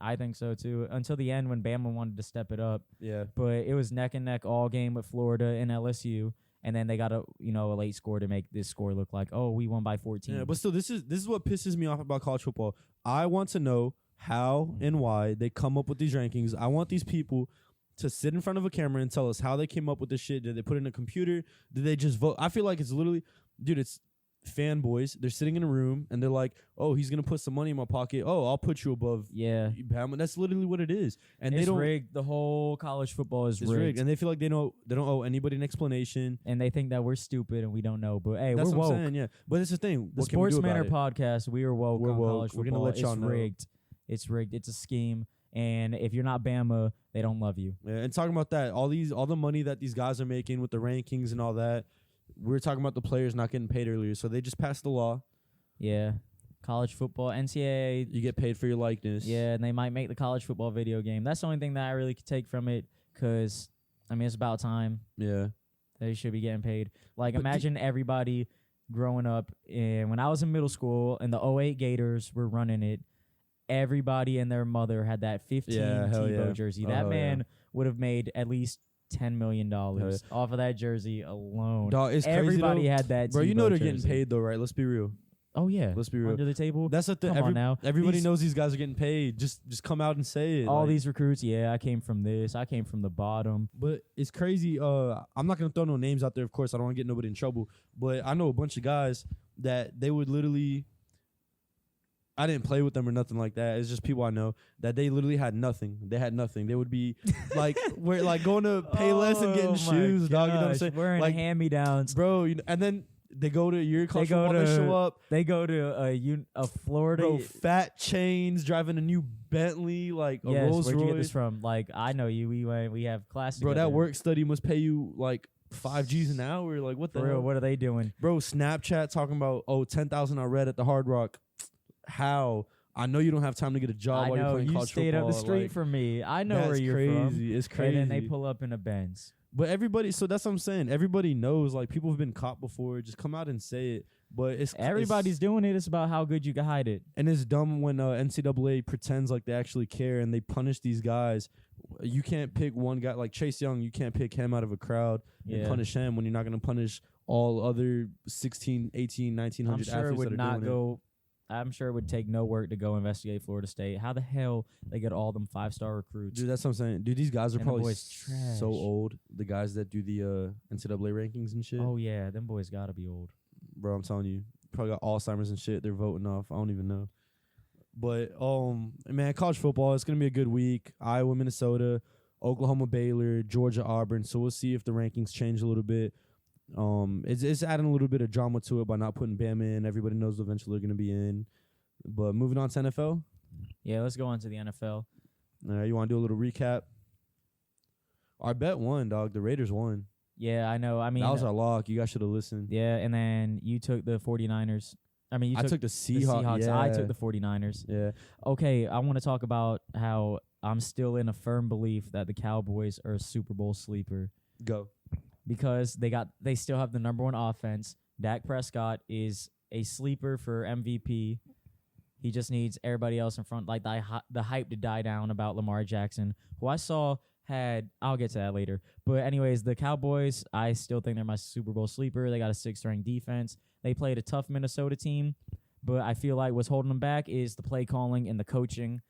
[SPEAKER 1] I think so too. Until the end when Bama wanted to step it up.
[SPEAKER 2] Yeah.
[SPEAKER 1] But it was neck and neck all game with Florida and LSU. And then they got a late score to make this score look like, we won by 14.
[SPEAKER 2] Yeah, but still, this is what pisses me off about college football. I want to know how and why they come up with these rankings. I want these people to sit in front of a camera and tell us how they came up with this shit. Did they put it in a computer? Did they just vote? I feel like it's literally, dude, it's fanboys. They're sitting in a room and they're like, oh, he's going to put some money in my pocket. Oh, I'll put you above.
[SPEAKER 1] Yeah.
[SPEAKER 2] Bama. That's literally what it is. And
[SPEAKER 1] it's rigged. The whole college football is rigged.
[SPEAKER 2] And they feel like they don't owe anybody an explanation.
[SPEAKER 1] And they think that we're stupid and we don't know. But hey,
[SPEAKER 2] that's
[SPEAKER 1] we're woke.
[SPEAKER 2] What I'm saying, yeah. But it's the thing.
[SPEAKER 1] The Sports Manor podcast, we are woke on college football.
[SPEAKER 2] We're going to let y'all know.
[SPEAKER 1] Rigged. It's rigged. It's a scheme. And if you're not Bama, they don't love you.
[SPEAKER 2] Yeah, and talking about that, all the money that these guys are making with the rankings and all that, we're talking about the players not getting paid earlier. So they just passed the law.
[SPEAKER 1] Yeah. College football, NCAA.
[SPEAKER 2] You get paid for your likeness.
[SPEAKER 1] Yeah, and they might make the college football video game. That's the only thing that I really could take from it because, it's about time.
[SPEAKER 2] Yeah.
[SPEAKER 1] They should be getting paid. Like, imagine everybody growing up. And when I was in middle school and the 08 Gators were running it, everybody and their mother had that 15 Tebow jersey. That man would have made at least $10 million off of that jersey alone.
[SPEAKER 2] Dog, it's
[SPEAKER 1] everybody
[SPEAKER 2] crazy
[SPEAKER 1] had that.
[SPEAKER 2] Bro,
[SPEAKER 1] Tebow
[SPEAKER 2] they're
[SPEAKER 1] jersey.
[SPEAKER 2] getting paid though, right? Let's be real.
[SPEAKER 1] Oh yeah,
[SPEAKER 2] let's be real.
[SPEAKER 1] Under the table.
[SPEAKER 2] That's the thing.
[SPEAKER 1] Come on now.
[SPEAKER 2] Everybody knows these guys are getting paid. Just come out and say it.
[SPEAKER 1] All these recruits. Yeah, I came from this. I came from the bottom.
[SPEAKER 2] But it's crazy. I'm not gonna throw no names out there. Of course, I don't want to get nobody in trouble. But I know a bunch of guys that they would literally I didn't play with them or nothing like that. It's just people I know that they literally had nothing. They had nothing. They would be like, we're like going to Payless and getting shoes, dog. You know what I'm saying?
[SPEAKER 1] Wearing
[SPEAKER 2] like
[SPEAKER 1] hand-me-downs,
[SPEAKER 2] bro. And then they go to your college football. They show up.
[SPEAKER 1] They go to a Florida.
[SPEAKER 2] Bro, fat chains, driving a new Bentley, like a Rolls
[SPEAKER 1] Where'd
[SPEAKER 2] Royce.
[SPEAKER 1] you get this from? Like, I know you. We have class
[SPEAKER 2] Bro,
[SPEAKER 1] together.
[SPEAKER 2] that work study must pay you like $5 an hour. Like, what the
[SPEAKER 1] For real,
[SPEAKER 2] hell?
[SPEAKER 1] what are they doing?
[SPEAKER 2] Bro, Snapchat talking about 10,000 I read at the Hard Rock. How? I know you don't have time to get a job while you're playing college football.
[SPEAKER 1] You stayed up the street from me. I know where you're from.
[SPEAKER 2] It's crazy.
[SPEAKER 1] And then they pull up in a Benz.
[SPEAKER 2] But everybody, so that's what I'm saying. Everybody knows, like, people have been caught before. Just come out and say it. But
[SPEAKER 1] everybody's doing it. It's about how good you can hide it.
[SPEAKER 2] And it's dumb when NCAA pretends like they actually care and they punish these guys. You can't pick one guy like Chase Young. You can't pick him out of a crowd and punish him when you're not going to punish all other 16, 18, 1900 athletes that are doing it.
[SPEAKER 1] I'm sure it would take no work to go investigate Florida State. How the hell they get all them 5-star recruits?
[SPEAKER 2] Dude, that's what I'm saying. Dude, these guys are probably so old. The guys that do the NCAA rankings and shit.
[SPEAKER 1] Oh, yeah. Them boys got to be old.
[SPEAKER 2] Bro, I'm telling you. Probably got Alzheimer's and shit. They're voting off. I don't even know. But, man, college football, it's going to be a good week. Iowa, Minnesota, Oklahoma, Baylor, Georgia, Auburn. So we'll see if the rankings change a little bit. It's adding a little bit of drama to it by not putting Bama in. Everybody knows eventually they're going to be in. But moving on to NFL.
[SPEAKER 1] Yeah, let's go on to the NFL.
[SPEAKER 2] All right, you want to do a little recap? Our bet won, dog. The Raiders won.
[SPEAKER 1] Yeah, I know. I mean,
[SPEAKER 2] that was our lock. You guys should have listened.
[SPEAKER 1] Yeah, and then you took the 49ers. I
[SPEAKER 2] took the Seahawks.
[SPEAKER 1] Yeah. I took the 49ers.
[SPEAKER 2] Yeah.
[SPEAKER 1] Okay, I want to talk about how I'm still in a firm belief that the Cowboys are a Super Bowl sleeper.
[SPEAKER 2] Go.
[SPEAKER 1] Because they still have the number one offense. Dak Prescott is a sleeper for MVP. He just needs everybody else in front, like the hype to die down about Lamar Jackson, who I saw I'll get to that later. But anyways, the Cowboys, I still think they're my Super Bowl sleeper. They got a 6th-ranked defense. They played a tough Minnesota team, but I feel like what's holding them back is the play calling and the coaching.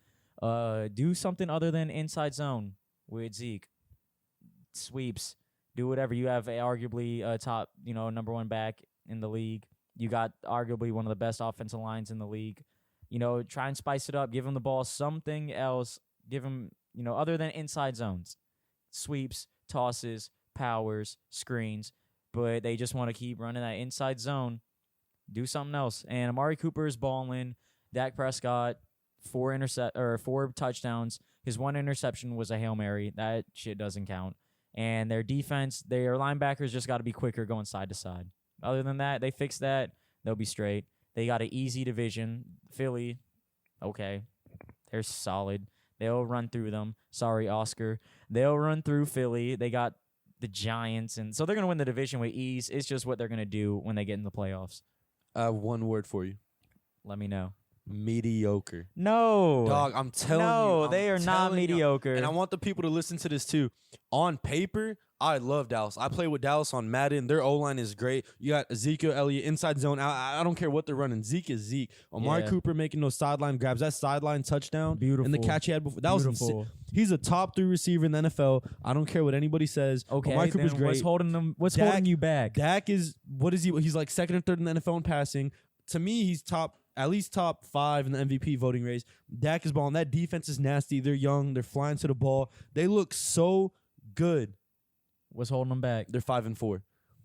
[SPEAKER 1] Do something other than inside zone with Zeke. Sweeps. Do whatever. You have arguably a top, number one back in the league. You got arguably one of the best offensive lines in the league. Try and spice it up. Give him the ball, something else. Give him, other than inside zones. Sweeps, tosses, powers, screens. But they just want to keep running that inside zone. Do something else. And Amari Cooper is balling. Dak Prescott, 4 touchdowns. His 1 interception was a Hail Mary. That shit doesn't count. And their defense, their linebackers just got to be quicker going side to side. Other than that, they fix that. They'll be straight. They got an easy division. Philly, okay. They're solid. They'll run through them. Sorry, Oscar. They'll run through Philly. They got the Giants. And so they're going to win the division with ease. It's just what they're going to do when they get in the playoffs.
[SPEAKER 2] I have one word for you.
[SPEAKER 1] Let me know.
[SPEAKER 2] Mediocre.
[SPEAKER 1] No.
[SPEAKER 2] Dog, I'm telling you.
[SPEAKER 1] No, they are not mediocre.
[SPEAKER 2] And I want the people to listen to this too. On paper, I love Dallas. I play with Dallas on Madden. Their O-line is great. You got Ezekiel Elliott, inside zone. I don't care what they're running. Zeke is Zeke. Amari Cooper making those sideline grabs. That sideline touchdown.
[SPEAKER 1] Beautiful.
[SPEAKER 2] And the catch he had before. That was insane. He's a top 3 receiver in the NFL. I don't care what anybody says.
[SPEAKER 1] Okay,
[SPEAKER 2] Amari Cooper's great.
[SPEAKER 1] What's holding you back?
[SPEAKER 2] Dak is, what is he? He's like 2nd or 3rd in the NFL in passing. To me, he's at least top 5 in the MVP voting race. Dak is balling. That defense is nasty. They're young. They're flying to the ball. They look so good.
[SPEAKER 1] What's holding them back?
[SPEAKER 2] They're 5-4.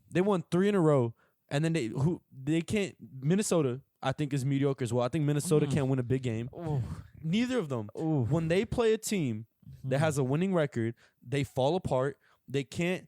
[SPEAKER 2] They won 3 in a row, and then they can't. Minnesota, I think, is mediocre as well. I think Minnesota can't win a big game.
[SPEAKER 1] Ooh.
[SPEAKER 2] Neither of them.
[SPEAKER 1] Ooh.
[SPEAKER 2] When they play a team that has a winning record, they fall apart. They can't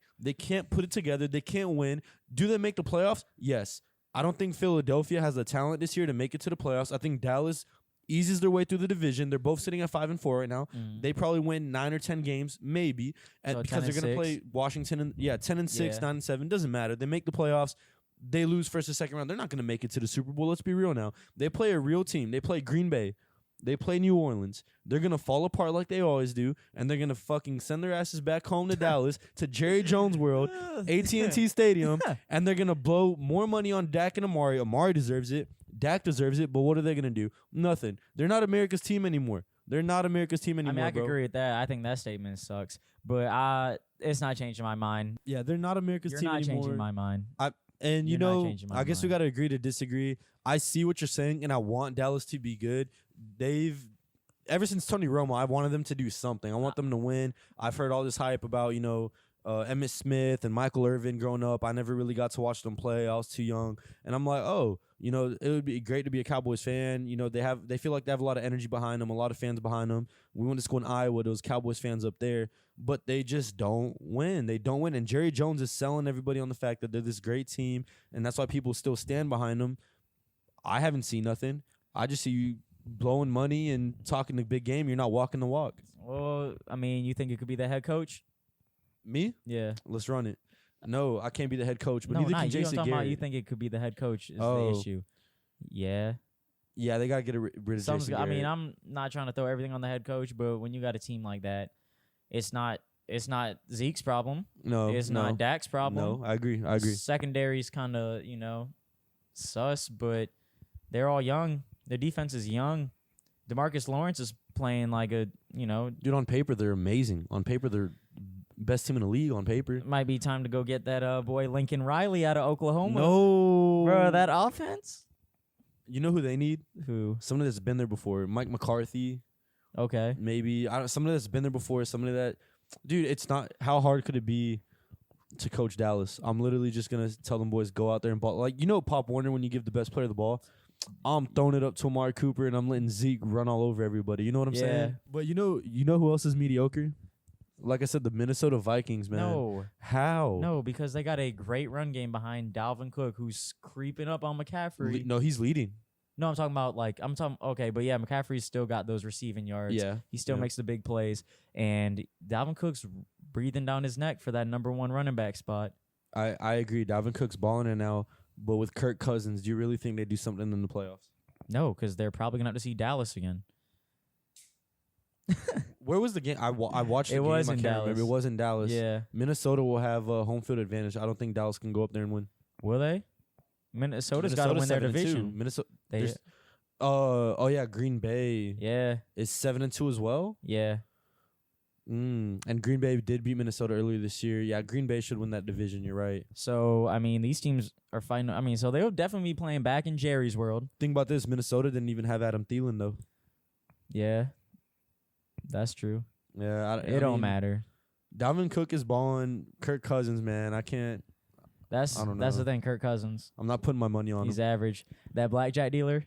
[SPEAKER 2] put it together. They can't win. Do they make the playoffs? Yes. I don't think Philadelphia has the talent this year to make it to the playoffs. I think Dallas eases their way through the division. They're both sitting at 5-4 right now. They probably win 9 or 10 games, maybe,
[SPEAKER 1] so
[SPEAKER 2] because they're going to play Washington. 10-6, 9-7. Doesn't matter. They make the playoffs. They lose 1st or 2nd round. They're not going to make it to the Super Bowl. Let's be real now. They play a real team. They play Green Bay. They play New Orleans. They're going to fall apart like they always do, and they're going to fucking send their asses back home to Dallas, to Jerry Jones World, AT&T Stadium, and they're going to blow more money on Dak and Amari. Amari deserves it. Dak deserves it, but what are they going to do? Nothing. They're not America's team anymore. They're not America's team anymore,
[SPEAKER 1] I can agree with that. I think that statement sucks, but it's not changing my mind.
[SPEAKER 2] Yeah, they're not America's team anymore.
[SPEAKER 1] You're not changing my mind.
[SPEAKER 2] And,
[SPEAKER 1] You're not changing my
[SPEAKER 2] I guess we
[SPEAKER 1] mind.
[SPEAKER 2] got to agree to disagree. I see what you're saying, and I want Dallas to be good. Ever since Tony Romo, I wanted them to do something. I want them to win. I've heard all this hype about, Emmitt Smith and Michael Irvin growing up. I never really got to watch them play. I was too young. And I'm like, it would be great to be a Cowboys fan. They feel like they have a lot of energy behind them, a lot of fans behind them. We went to school in Iowa. Those Cowboys fans up there. But they just don't win. They don't win. And Jerry Jones is selling everybody on the fact that they're this great team, and that's why people still stand behind them. I haven't seen nothing. I just see you blowing money and talking the big game. You're not walking the walk.
[SPEAKER 1] Well, I mean, you think it could be the head coach?
[SPEAKER 2] Me?
[SPEAKER 1] Yeah.
[SPEAKER 2] Let's run it. No, I can't be the head coach, but
[SPEAKER 1] No,
[SPEAKER 2] neither
[SPEAKER 1] not
[SPEAKER 2] can
[SPEAKER 1] you. I'm
[SPEAKER 2] Jason
[SPEAKER 1] talking about
[SPEAKER 2] Garrett.
[SPEAKER 1] you think it could be the head coach is
[SPEAKER 2] Oh.
[SPEAKER 1] the issue. Yeah.
[SPEAKER 2] Yeah, they got to get rid of Jason Garrett.
[SPEAKER 1] I mean, I'm not trying to throw everything on the head coach, but when you got a team like that, it's not Zeke's problem.
[SPEAKER 2] No,
[SPEAKER 1] It's not Dak's problem.
[SPEAKER 2] No, I agree.
[SPEAKER 1] Secondary's kind of, sus, but they're all young. Their defense is young. DeMarcus Lawrence is playing like a,
[SPEAKER 2] Dude, on paper, they're amazing. On paper, they're best team in the league on paper.
[SPEAKER 1] It might be time to go get that boy Lincoln Riley out of Oklahoma.
[SPEAKER 2] No.
[SPEAKER 1] Bro, that offense?
[SPEAKER 2] You know who they need?
[SPEAKER 1] Who?
[SPEAKER 2] Somebody that's been there before. Mike McCarthy.
[SPEAKER 1] Okay.
[SPEAKER 2] Maybe. Somebody that's been there before. Somebody that... Dude, it's not... How hard could it be to coach Dallas? I'm literally just going to tell them boys, go out there and ball. Like, Pop Warner, when you give the best player the ball, I'm throwing it up to Amari Cooper and I'm letting Zeke run all over everybody. You know what I'm saying? But you know who else is mediocre? Like I said, the Minnesota Vikings, man.
[SPEAKER 1] No.
[SPEAKER 2] How?
[SPEAKER 1] No, because they got a great run game behind Dalvin Cook, who's creeping up on McCaffrey.
[SPEAKER 2] No, he's leading.
[SPEAKER 1] No, I'm talking about okay, but yeah, McCaffrey's still got those receiving yards.
[SPEAKER 2] Yeah.
[SPEAKER 1] He still makes the big plays. And Dalvin Cook's breathing down his neck for that number 1 running back spot.
[SPEAKER 2] I agree. Dalvin Cook's balling in now, but with Kirk Cousins, do you really think they do something in the playoffs?
[SPEAKER 1] No, because they're probably going to have to see Dallas again.
[SPEAKER 2] Where was the game? I watched the game.
[SPEAKER 1] Was
[SPEAKER 2] I
[SPEAKER 1] in
[SPEAKER 2] can't
[SPEAKER 1] Dallas.
[SPEAKER 2] remember. It was in Dallas.
[SPEAKER 1] Yeah.
[SPEAKER 2] Minnesota will have a home field advantage. I don't think Dallas can go up there and win.
[SPEAKER 1] Will they? Minnesota's got to win their
[SPEAKER 2] 7-2.
[SPEAKER 1] division.
[SPEAKER 2] Minnesota.
[SPEAKER 1] They,
[SPEAKER 2] Green Bay
[SPEAKER 1] yeah.
[SPEAKER 2] is 7-2 as well.
[SPEAKER 1] Yeah.
[SPEAKER 2] And Green Bay did beat Minnesota earlier this year. Yeah, Green Bay should win that division. You're right.
[SPEAKER 1] So, I mean, these teams are fighting. I mean, so they'll definitely be playing back in Jerry's world.
[SPEAKER 2] Think about this. Minnesota didn't even have Adam Thielen, though.
[SPEAKER 1] Yeah. That's true.
[SPEAKER 2] Yeah.
[SPEAKER 1] It don't matter.
[SPEAKER 2] Dalvin Cook is balling. Kirk Cousins, man. I can't.
[SPEAKER 1] That's the thing, Kirk Cousins.
[SPEAKER 2] I'm not putting my money on
[SPEAKER 1] He's
[SPEAKER 2] him.
[SPEAKER 1] average. That blackjack dealer,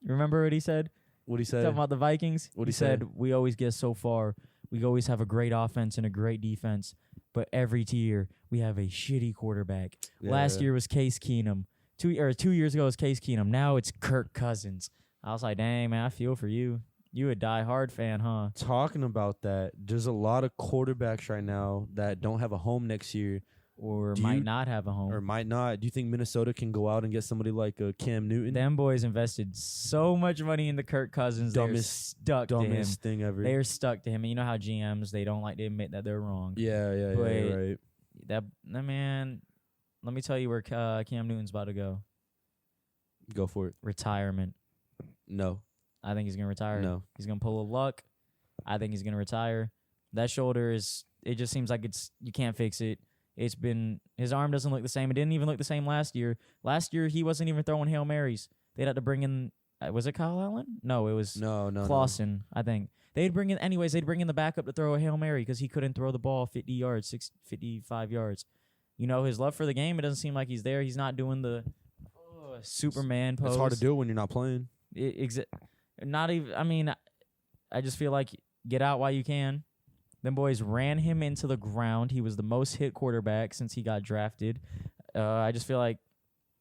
[SPEAKER 1] remember what he said?
[SPEAKER 2] What'd he say?
[SPEAKER 1] Talking about the Vikings?
[SPEAKER 2] What'd
[SPEAKER 1] He
[SPEAKER 2] he say?
[SPEAKER 1] said, we always get so far. We always have a great offense and a great defense. But every year, we have a shitty quarterback.
[SPEAKER 2] Yeah.
[SPEAKER 1] Last year was Case Keenum. 2 years ago was Case Keenum. Now it's Kirk Cousins. I was like, dang, man, I feel for you. You a die-hard fan, huh?
[SPEAKER 2] Talking about that, there's a lot of quarterbacks right now that don't have a home next year.
[SPEAKER 1] Or might not have a home.
[SPEAKER 2] Or might not. Do you think Minnesota can go out and get somebody like Cam Newton?
[SPEAKER 1] Them boys invested so much money into Kirk Cousins. They're stuck to him.
[SPEAKER 2] Dumbest thing ever.
[SPEAKER 1] They're stuck to him. And you know how GMs, they don't like to admit that they're wrong.
[SPEAKER 2] Yeah, you're right.
[SPEAKER 1] That man, let me tell you where Cam Newton's about to go.
[SPEAKER 2] Go for it.
[SPEAKER 1] Retirement.
[SPEAKER 2] No.
[SPEAKER 1] I think he's going to retire.
[SPEAKER 2] No.
[SPEAKER 1] He's going to pull a luck. I think he's going to retire. That shoulder it just seems like you can't fix it. His arm doesn't look the same. It didn't even look the same last year. Last year, he wasn't even throwing Hail Marys. They'd have to bring in, was it Kyle Allen? No, it was Clausen, I think. They'd bring in the backup to throw a Hail Mary because he couldn't throw the ball 50 yards, 55 yards. His love for the game, it doesn't seem like he's there. He's not doing the Superman pose.
[SPEAKER 2] It's hard to do it when you're not playing.
[SPEAKER 1] Not even, I mean, I just feel like get out while you can. Them boys ran him into the ground. He was the most hit quarterback since he got drafted. I just feel like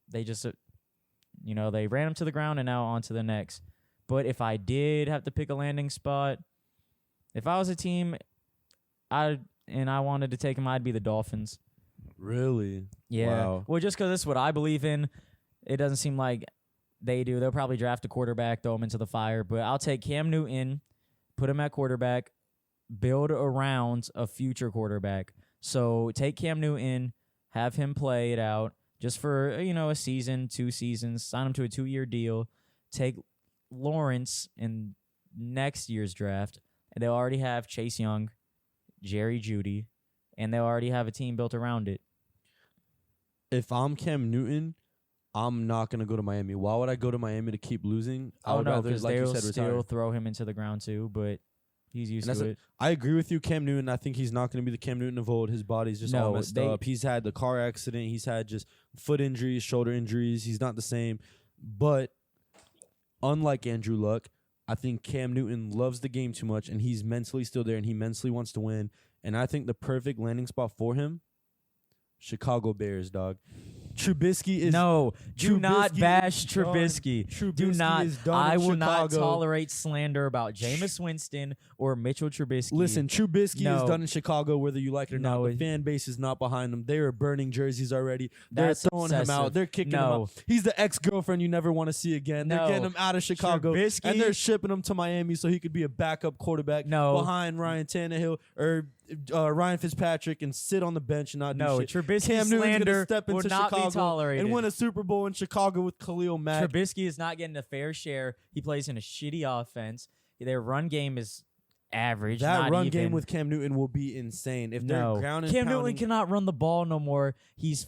[SPEAKER 1] they just, they ran him to the ground and now on to the next. But if I did have to pick a landing spot, if I was a team, I wanted to take him, I'd be the Dolphins.
[SPEAKER 2] Really?
[SPEAKER 1] Yeah.
[SPEAKER 2] Wow.
[SPEAKER 1] Well, just because that's what I believe in, it doesn't seem like they do. They'll probably draft a quarterback, throw him into the fire. But I'll take Cam Newton, put him at quarterback, build around a future quarterback. So take Cam Newton, have him play it out just for, a season, 2 seasons, sign him to a 2-year deal, take Lawrence in next year's draft, and they'll already have Chase Young, Jerry Jeudy, and they'll already have a team built around it.
[SPEAKER 2] if I'm Cam Newton, I'm not gonna go to Miami. Why would I go to Miami to keep losing? I would rather,
[SPEAKER 1] because
[SPEAKER 2] like you
[SPEAKER 1] they'll
[SPEAKER 2] said,
[SPEAKER 1] still
[SPEAKER 2] retire.
[SPEAKER 1] throw him into the ground too, but he's used to it.
[SPEAKER 2] I agree with you, Cam Newton. I think he's not going to be the Cam Newton of old. His body's just all messed up. He's had the car accident. He's had just foot injuries, shoulder injuries. He's not the same. But unlike Andrew Luck, I think Cam Newton loves the game too much, and he's mentally still there, and he mentally wants to win. And I think the perfect landing spot for him, Chicago Bears, dog. Trubisky is
[SPEAKER 1] do not bash Trubisky.
[SPEAKER 2] Trubisky
[SPEAKER 1] Do not.
[SPEAKER 2] is done
[SPEAKER 1] I
[SPEAKER 2] in
[SPEAKER 1] will not
[SPEAKER 2] Chicago.
[SPEAKER 1] tolerate slander about Jameis Winston or Mitchell Trubisky.
[SPEAKER 2] Listen, Trubisky
[SPEAKER 1] No.
[SPEAKER 2] is done in Chicago, whether you like it or
[SPEAKER 1] No,
[SPEAKER 2] not. The fan base is not behind him. They are burning jerseys already. They're
[SPEAKER 1] That's
[SPEAKER 2] throwing him
[SPEAKER 1] obsessive.
[SPEAKER 2] out. They're kicking him
[SPEAKER 1] No.
[SPEAKER 2] out. He's the ex-girlfriend you never want to see again. They're
[SPEAKER 1] No.
[SPEAKER 2] getting him out of Chicago,
[SPEAKER 1] Trubisky-
[SPEAKER 2] and they're shipping him to Miami so he could be a backup quarterback
[SPEAKER 1] No.
[SPEAKER 2] behind Ryan Tannehill or Ryan Fitzpatrick and sit on the bench and not
[SPEAKER 1] No,
[SPEAKER 2] do shit.
[SPEAKER 1] Trubisky
[SPEAKER 2] Cam Newton's gonna
[SPEAKER 1] slander
[SPEAKER 2] step
[SPEAKER 1] will
[SPEAKER 2] into
[SPEAKER 1] not be
[SPEAKER 2] Chicago
[SPEAKER 1] tolerated.
[SPEAKER 2] and win a Super Bowl in Chicago with Khalil Mack.
[SPEAKER 1] Trubisky is not getting a fair share. He plays in a shitty offense. Their run game is average.
[SPEAKER 2] That
[SPEAKER 1] not
[SPEAKER 2] run
[SPEAKER 1] even.
[SPEAKER 2] game with Cam Newton will be insane. If they're
[SPEAKER 1] No.
[SPEAKER 2] ground and
[SPEAKER 1] Cam
[SPEAKER 2] pounding,
[SPEAKER 1] Newton cannot run the ball no more. He's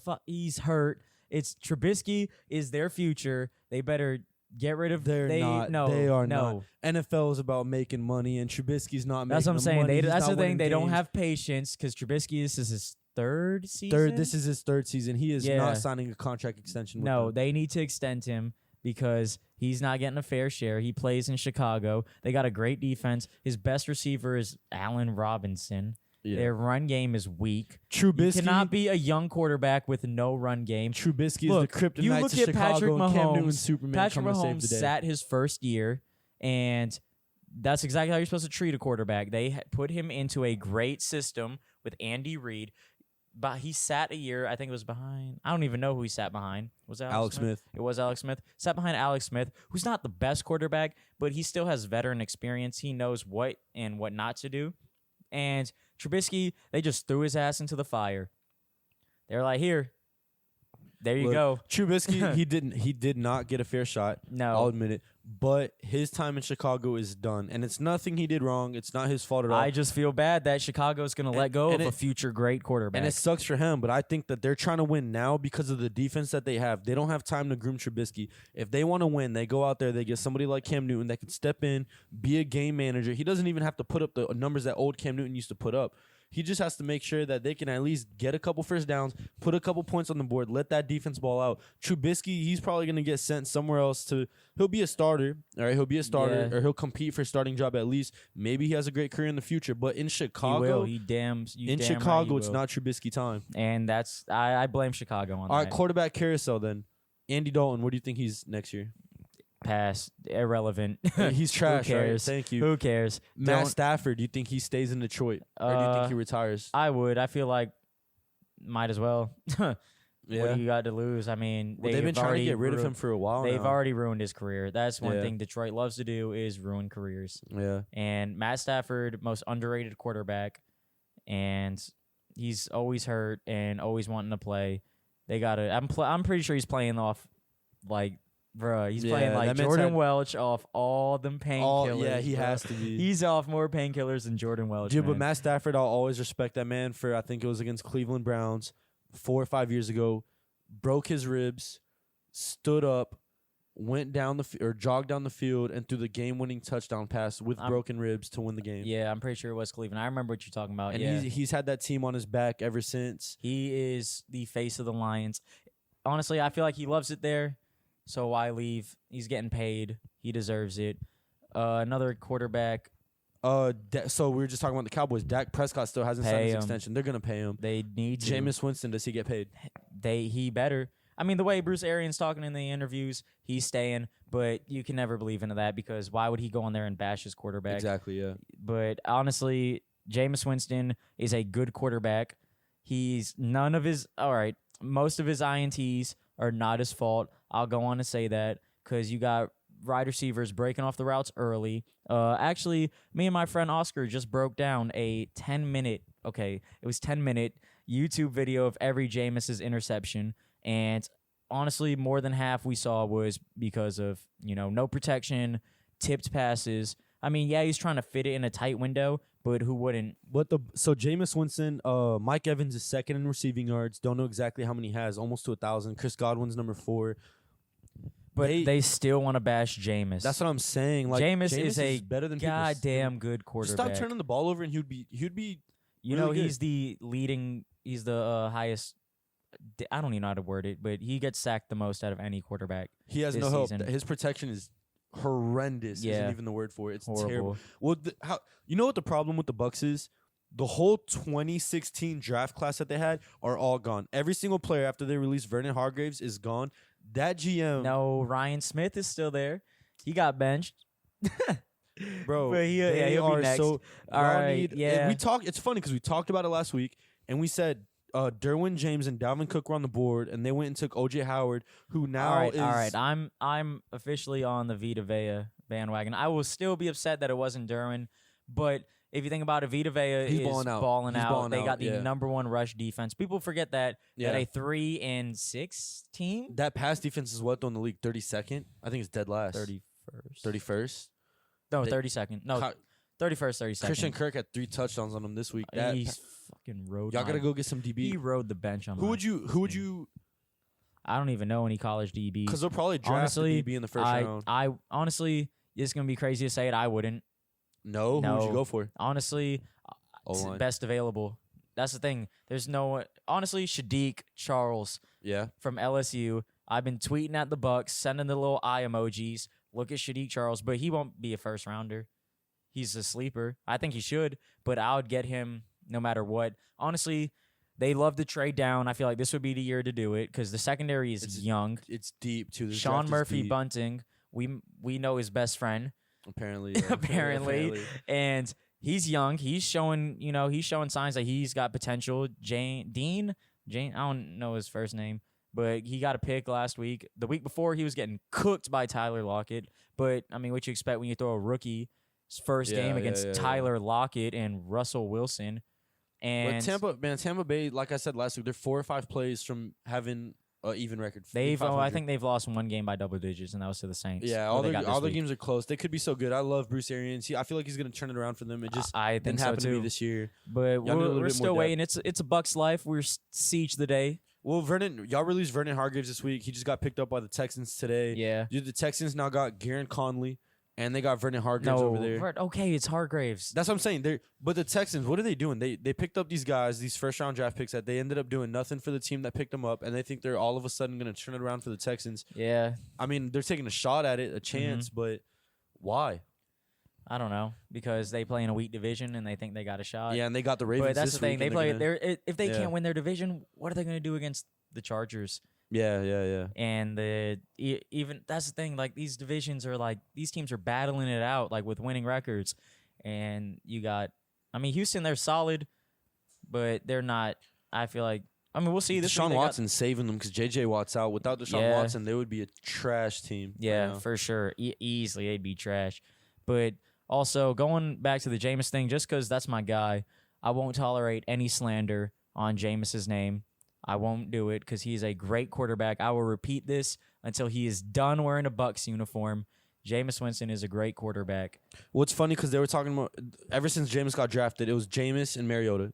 [SPEAKER 1] hurt. It's Trubisky is their future. They better get rid of.
[SPEAKER 2] They're not.
[SPEAKER 1] No,
[SPEAKER 2] They are
[SPEAKER 1] no.
[SPEAKER 2] not. NFL is about making money, and Trubisky's not making
[SPEAKER 1] That's what I'm saying.
[SPEAKER 2] money.
[SPEAKER 1] That's the thing. They don't
[SPEAKER 2] games.
[SPEAKER 1] have patience because Trubisky. This is his third season.
[SPEAKER 2] This is his third season. He is
[SPEAKER 1] Yeah.
[SPEAKER 2] not signing a contract extension. With
[SPEAKER 1] No,
[SPEAKER 2] them.
[SPEAKER 1] they need to extend him because he's not getting a fair share. He plays in Chicago. They got a great defense. His best receiver is Allen Robinson.
[SPEAKER 2] Yeah.
[SPEAKER 1] Their run game is weak.
[SPEAKER 2] Trubisky
[SPEAKER 1] You cannot be a young quarterback with no run game.
[SPEAKER 2] Trubisky
[SPEAKER 1] Look,
[SPEAKER 2] is the kryptonite
[SPEAKER 1] you look
[SPEAKER 2] to
[SPEAKER 1] at
[SPEAKER 2] Chicago,
[SPEAKER 1] Patrick
[SPEAKER 2] and Cam Newton
[SPEAKER 1] Mahomes.
[SPEAKER 2] Superman
[SPEAKER 1] Patrick
[SPEAKER 2] coming to save
[SPEAKER 1] Mahomes
[SPEAKER 2] the day.
[SPEAKER 1] sat his first year, and that's exactly how you're supposed to treat a quarterback. They put him into a great system with Andy Reid, but he sat a year. I think it was behind. I don't even know who he sat behind. Was that
[SPEAKER 2] Alex Smith.
[SPEAKER 1] It was Alex Smith. Sat behind Alex Smith, who's not the best quarterback, but he still has veteran experience. He knows what and what not to do. And Trubisky, they just threw his ass into the fire. They're like, here, there you
[SPEAKER 2] Look,
[SPEAKER 1] go.
[SPEAKER 2] Trubisky, he did not get a fair shot.
[SPEAKER 1] No.
[SPEAKER 2] I'll admit it. But his time in Chicago is done, and it's nothing he did wrong. It's not his fault at all.
[SPEAKER 1] I just feel bad that Chicago's going to let go of
[SPEAKER 2] and
[SPEAKER 1] a
[SPEAKER 2] it-
[SPEAKER 1] future great quarterback.
[SPEAKER 2] And it sucks for him, but I think that they're trying to win now because of the defense that they have. They don't have time to groom Trubisky. If they want to win, they go out there, they get somebody like Cam Newton that can step in, be a game manager. He doesn't even have to put up the numbers that old Cam Newton used to put up. He just has to make sure that they can at least get a couple first downs, put a couple points on the board, let that defense ball out. Trubisky, he's probably going to get sent somewhere else he'll be a starter, all right? He'll be a starter,
[SPEAKER 1] Yeah.
[SPEAKER 2] or he'll compete for a starting job at least. Maybe he has a great career in the future, but in Chicago,
[SPEAKER 1] He will.
[SPEAKER 2] in Chicago, it's not Trubisky time.
[SPEAKER 1] And that's I blame Chicago on
[SPEAKER 2] All right,
[SPEAKER 1] that.
[SPEAKER 2] quarterback carousel then. Andy Dalton, what do you think he's next year?
[SPEAKER 1] Pass. Irrelevant.
[SPEAKER 2] He's trash,
[SPEAKER 1] Who
[SPEAKER 2] right?
[SPEAKER 1] cares?
[SPEAKER 2] Thank you.
[SPEAKER 1] Who cares?
[SPEAKER 2] Matt
[SPEAKER 1] Don't-
[SPEAKER 2] Stafford, do you think he stays in Detroit? Or do you think he retires?
[SPEAKER 1] I would. I feel like might as well. What
[SPEAKER 2] Yeah.
[SPEAKER 1] do you got to lose? I mean,
[SPEAKER 2] Well, they've been trying to get rid of him for a while
[SPEAKER 1] They've
[SPEAKER 2] now.
[SPEAKER 1] already ruined his career. That's one
[SPEAKER 2] Yeah.
[SPEAKER 1] thing Detroit loves to do is ruin careers.
[SPEAKER 2] Yeah.
[SPEAKER 1] And Matt Stafford, most underrated quarterback, and he's always hurt and always wanting to play. They got to. I'm pretty sure he's playing off like. Bruh, he's playing
[SPEAKER 2] Yeah,
[SPEAKER 1] like
[SPEAKER 2] that man's
[SPEAKER 1] Jordan
[SPEAKER 2] had-
[SPEAKER 1] Welch off all them painkillers.
[SPEAKER 2] Yeah, he
[SPEAKER 1] bruh.
[SPEAKER 2] has to be.
[SPEAKER 1] He's off more painkillers than Jordan Welch.
[SPEAKER 2] Dude, but
[SPEAKER 1] man.
[SPEAKER 2] Matt Stafford, I'll always respect that man for, I think it was against Cleveland Browns 4 or 5 years ago, broke his ribs, stood up, went down jogged down the field, and threw the game-winning touchdown pass with broken ribs to win the game.
[SPEAKER 1] Yeah, I'm pretty sure it was Cleveland. I remember what you're talking about.
[SPEAKER 2] And
[SPEAKER 1] yeah.
[SPEAKER 2] he's had that team on his back ever since.
[SPEAKER 1] He is the face of the Lions. Honestly, I feel like he loves it there. So why leave? He's getting paid. He deserves it. Another quarterback.
[SPEAKER 2] So we were just talking about the Cowboys. Dak Prescott still hasn't signed his
[SPEAKER 1] him.
[SPEAKER 2] extension. They're gonna pay him.
[SPEAKER 1] They need to.
[SPEAKER 2] Jameis Winston, does he get paid?
[SPEAKER 1] He better. I mean, the way Bruce Arians talking in the interviews, he's staying. But you can never believe into that because why would he go on there and bash his quarterback?
[SPEAKER 2] Exactly. Yeah.
[SPEAKER 1] But honestly, Jameis Winston is a good quarterback. Most of his INTs are not his fault. I'll go on to say that because you got wide receivers breaking off the routes early. Actually, me and my friend Oscar just broke down a 10-minute YouTube video of every Jameis's interception. And honestly, more than half we saw was because of, no protection, tipped passes. I mean, yeah, he's trying to fit it in a tight window, but who wouldn't?
[SPEAKER 2] So Jameis Winston, Mike Evans is second in receiving yards. Don't know exactly how many he has, almost to 1,000. Chris Godwin's number 4.
[SPEAKER 1] But they still want to bash Jameis.
[SPEAKER 2] That's what I'm saying. Like
[SPEAKER 1] Jameis is a
[SPEAKER 2] better than
[SPEAKER 1] goddamn good quarterback.
[SPEAKER 2] Just stop turning the ball over, and he'd be.
[SPEAKER 1] You
[SPEAKER 2] really
[SPEAKER 1] know,
[SPEAKER 2] good.
[SPEAKER 1] he's the leading. He's the highest. I don't even know how to word it, but he gets sacked the most out of any quarterback.
[SPEAKER 2] He has
[SPEAKER 1] this
[SPEAKER 2] no help.
[SPEAKER 1] season.
[SPEAKER 2] His protection is horrendous.
[SPEAKER 1] Yeah.
[SPEAKER 2] Isn't even the word for it. It's
[SPEAKER 1] Horrible.
[SPEAKER 2] terrible. Well, you know what the problem with the Bucs is? The whole 2016 draft class that they had are all gone. Every single player after they released Vernon Hargreaves is gone. That GM.
[SPEAKER 1] No, Ryan Smith is still there. He got benched.
[SPEAKER 2] Bro,
[SPEAKER 1] But he'll be next.
[SPEAKER 2] so
[SPEAKER 1] All right, yeah.
[SPEAKER 2] It's funny because we talked about it last week, and we said Derwin James and Dalvin Cook were on the board, and they went and took OJ Howard, who now is.
[SPEAKER 1] All right. I'm officially on the Vita Vea bandwagon. I will still be upset that it wasn't Derwin, but if you think about it, Vita Vea is balling out. They got the number 1 rush defense. People forget that a 3-6 team.
[SPEAKER 2] That pass defense is what though in the league? 32nd. I think it's dead last. 31st.
[SPEAKER 1] No, 32nd. No, 31st, 32nd.
[SPEAKER 2] Christian Kirk had 3 touchdowns on him this week.
[SPEAKER 1] He's fucking rode.
[SPEAKER 2] Y'all gotta go get some DB.
[SPEAKER 1] He rode the bench on.
[SPEAKER 2] Who would you?
[SPEAKER 1] I don't even know any college DBs.
[SPEAKER 2] Because they'll probably draft a DB in the first round.
[SPEAKER 1] I honestly, it's gonna be crazy to say it. I wouldn't.
[SPEAKER 2] No, who would you go for?
[SPEAKER 1] Honestly, best available. That's the thing. There's no honestly Shadik Charles.
[SPEAKER 2] Yeah.
[SPEAKER 1] From LSU. I've been tweeting at the Bucs, sending the little eye emojis. Look at Shadik Charles, but he won't be a first rounder. He's a sleeper. I think he should, but I would get him no matter what. Honestly, they love to trade down. I feel like this would be the year to do it because the secondary is young.
[SPEAKER 2] It's deep too.
[SPEAKER 1] Sean Murphy Bunting, we know his best friend.
[SPEAKER 2] Apparently.
[SPEAKER 1] Apparently. And he's young. He's showing signs that he's got potential. Dean, I don't know his first name, but he got a pick last week. The week before, he was getting cooked by Tyler Lockett. But, I mean, what you expect when you throw a rookie's first game against Tyler Lockett and Russell Wilson. And
[SPEAKER 2] Tampa Bay, like I said last week, they're 4 or 5 plays from having an even record.
[SPEAKER 1] I think they've lost 1 game by double digits, and that was to the Saints.
[SPEAKER 2] Yeah, all their games are close. They could be so good. I love Bruce Arians. I feel like he's going to turn it around for them. It just didn't happen to me this year.
[SPEAKER 1] But we're still waiting. It's a Bucs life. We're siege the day.
[SPEAKER 2] Well, y'all released Vernon Hargreaves this week. He just got picked up by the Texans today.
[SPEAKER 1] Yeah.
[SPEAKER 2] Dude, the Texans now got Garrett Conley, and they got Vernon Hargreaves over there.
[SPEAKER 1] Okay, it's Hargreaves.
[SPEAKER 2] That's what I'm saying. But the Texans, what are they doing? They picked up these guys, these first-round draft picks that they ended up doing nothing for the team that picked them up, and they think they're all of a sudden going to turn it around for the Texans.
[SPEAKER 1] Yeah.
[SPEAKER 2] I mean, they're taking a shot at it, a chance, but why?
[SPEAKER 1] I don't know, because they play in a weak division and they think they got a shot.
[SPEAKER 2] Yeah, and they got the Ravens.
[SPEAKER 1] But that's
[SPEAKER 2] this
[SPEAKER 1] the thing.
[SPEAKER 2] week,
[SPEAKER 1] They play. If they can't win their division, what are they going to do against the Chargers?
[SPEAKER 2] Yeah.
[SPEAKER 1] And even that's the thing. Like these divisions are like these teams are battling it out, like with winning records. And you got, I mean, Houston, they're solid, but they're not. I feel like. I mean, we'll see.
[SPEAKER 2] Deshaun Watson's saving them because J.J. Watt's out. Without Deshaun Watson, they would be a trash team.
[SPEAKER 1] Yeah, for sure. Easily, they'd be trash. But also, going back to the Jameis thing, just because that's my guy, I won't tolerate any slander on Jameis's name. I won't do it because he's a great quarterback. I will repeat this until he is done wearing a Bucs uniform. Jameis Winston is a great quarterback.
[SPEAKER 2] Well, it's funny because they were talking about ever since Jameis got drafted, it was Jameis and Mariota,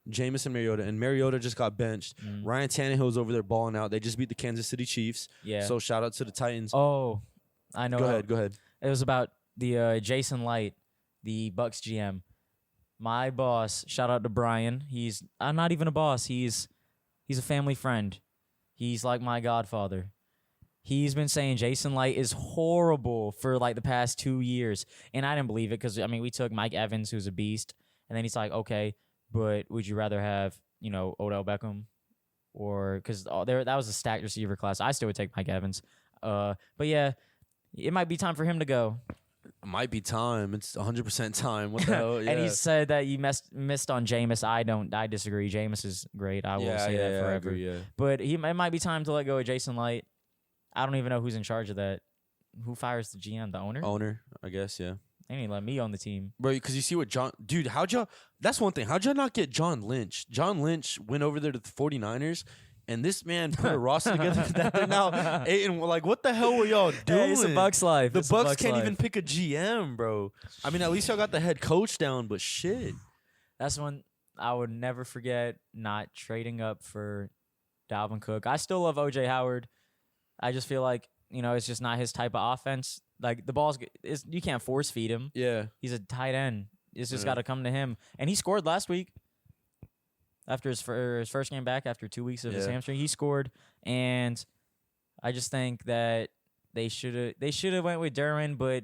[SPEAKER 2] and Mariota just got benched. Ryan Tannehill's over there balling out. They just beat the Kansas City Chiefs.
[SPEAKER 1] Yeah.
[SPEAKER 2] So shout out to the Titans.
[SPEAKER 1] Oh, I know.
[SPEAKER 2] Go ahead.
[SPEAKER 1] It was about the Jason Light, the Bucs GM. My boss. Shout out to Brian. I'm not even a boss. He's a family friend. He's like my godfather. He's been saying Jason Light is horrible for like the past 2 years. And I didn't believe it because, I mean, we took Mike Evans, who's a beast. And then he's like, okay, but would you rather have, Odell Beckham? Or because that was a stacked receiver class. I still would take Mike Evans. But yeah, it might be time for him to go.
[SPEAKER 2] It might be time. It's 100% time. What the hell? Yeah.
[SPEAKER 1] And he said that you missed on Jameis. I disagree. Jameis is great. I will say that forever.
[SPEAKER 2] I agree,
[SPEAKER 1] But it might be time to let go of Jason Light. I don't even know who's in charge of that. Who fires the GM? The owner?
[SPEAKER 2] Owner, I guess, yeah.
[SPEAKER 1] They need to let me on the team.
[SPEAKER 2] Bro, because you see what that's one thing. How'd y'all not get John Lynch? John Lynch went over there to the 49ers, and this man put a roster together that they're now 8-1. Like, what the hell were y'all doing?
[SPEAKER 1] Hey, it's a Bucs life.
[SPEAKER 2] The Bucs can't even pick a GM, bro. I mean, at least y'all got the head coach down, but shit.
[SPEAKER 1] That's one I would never forget, not trading up for Dalvin Cook. I still love O.J. Howard. I just feel like, it's just not his type of offense. Like, the ball's you can't force feed him.
[SPEAKER 2] Yeah.
[SPEAKER 1] He's a tight end. It's just got to come to him. And he scored last week. After his first game back, after 2 weeks of his hamstring, he scored. And I just think that they should have went with Derwin, but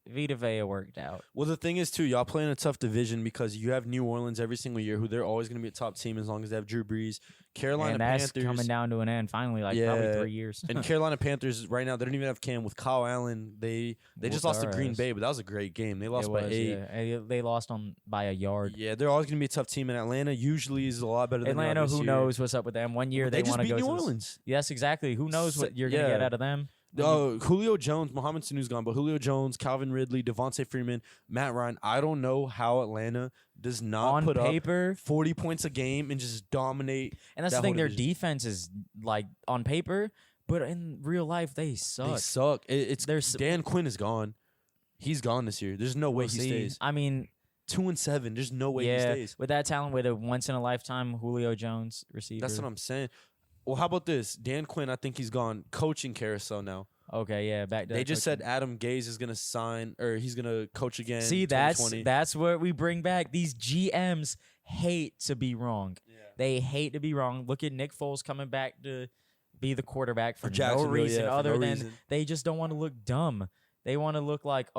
[SPEAKER 1] Vita Vea worked out.
[SPEAKER 2] Well, the thing is, too, y'all play in a tough division because you have New Orleans every single year, who they're always going to be a top team as long as they have Drew Brees. Carolina
[SPEAKER 1] and that's
[SPEAKER 2] Panthers
[SPEAKER 1] coming down to an end finally, probably 3 years.
[SPEAKER 2] And Carolina Panthers right now, they don't even have Cam with Kyle Allen. They just lost to Green Bay, but that was a great game. They lost by 8.
[SPEAKER 1] Yeah. They lost by a yard.
[SPEAKER 2] Yeah, they're always going to be a tough team. And Atlanta usually is a lot better than
[SPEAKER 1] Atlanta. Who knows what's up with them? One year
[SPEAKER 2] they
[SPEAKER 1] want to go
[SPEAKER 2] beat New
[SPEAKER 1] to
[SPEAKER 2] Orleans.
[SPEAKER 1] Yes, exactly. Who knows what you're going to get out of them?
[SPEAKER 2] Julio Jones, Mohamed Sanu's gone, but Julio Jones, Calvin Ridley, Devontae Freeman, Matt Ryan. I don't know how Atlanta does not put up 40 points a game and just dominate.
[SPEAKER 1] And that's the thing, their defense is like on paper, but in real life they suck.
[SPEAKER 2] They suck. Dan Quinn is gone. He's gone this year. There's no way he stays.
[SPEAKER 1] I mean,
[SPEAKER 2] 2-7. There's no way he stays.
[SPEAKER 1] With that talent, with a once in a lifetime Julio Jones receiver.
[SPEAKER 2] That's what I'm saying. Well, how about this? Dan Quinn, I think he's gone coaching carousel now.
[SPEAKER 1] Okay, yeah, back to
[SPEAKER 2] They just said Adam Gase is going to sign, or he's going to coach again.
[SPEAKER 1] See, that's what we bring back. These GMs hate to be wrong. Yeah. They hate to be wrong. Look at Nick Foles coming back to be the quarterback for no reason other than they just don't want to look dumb. They want to look like,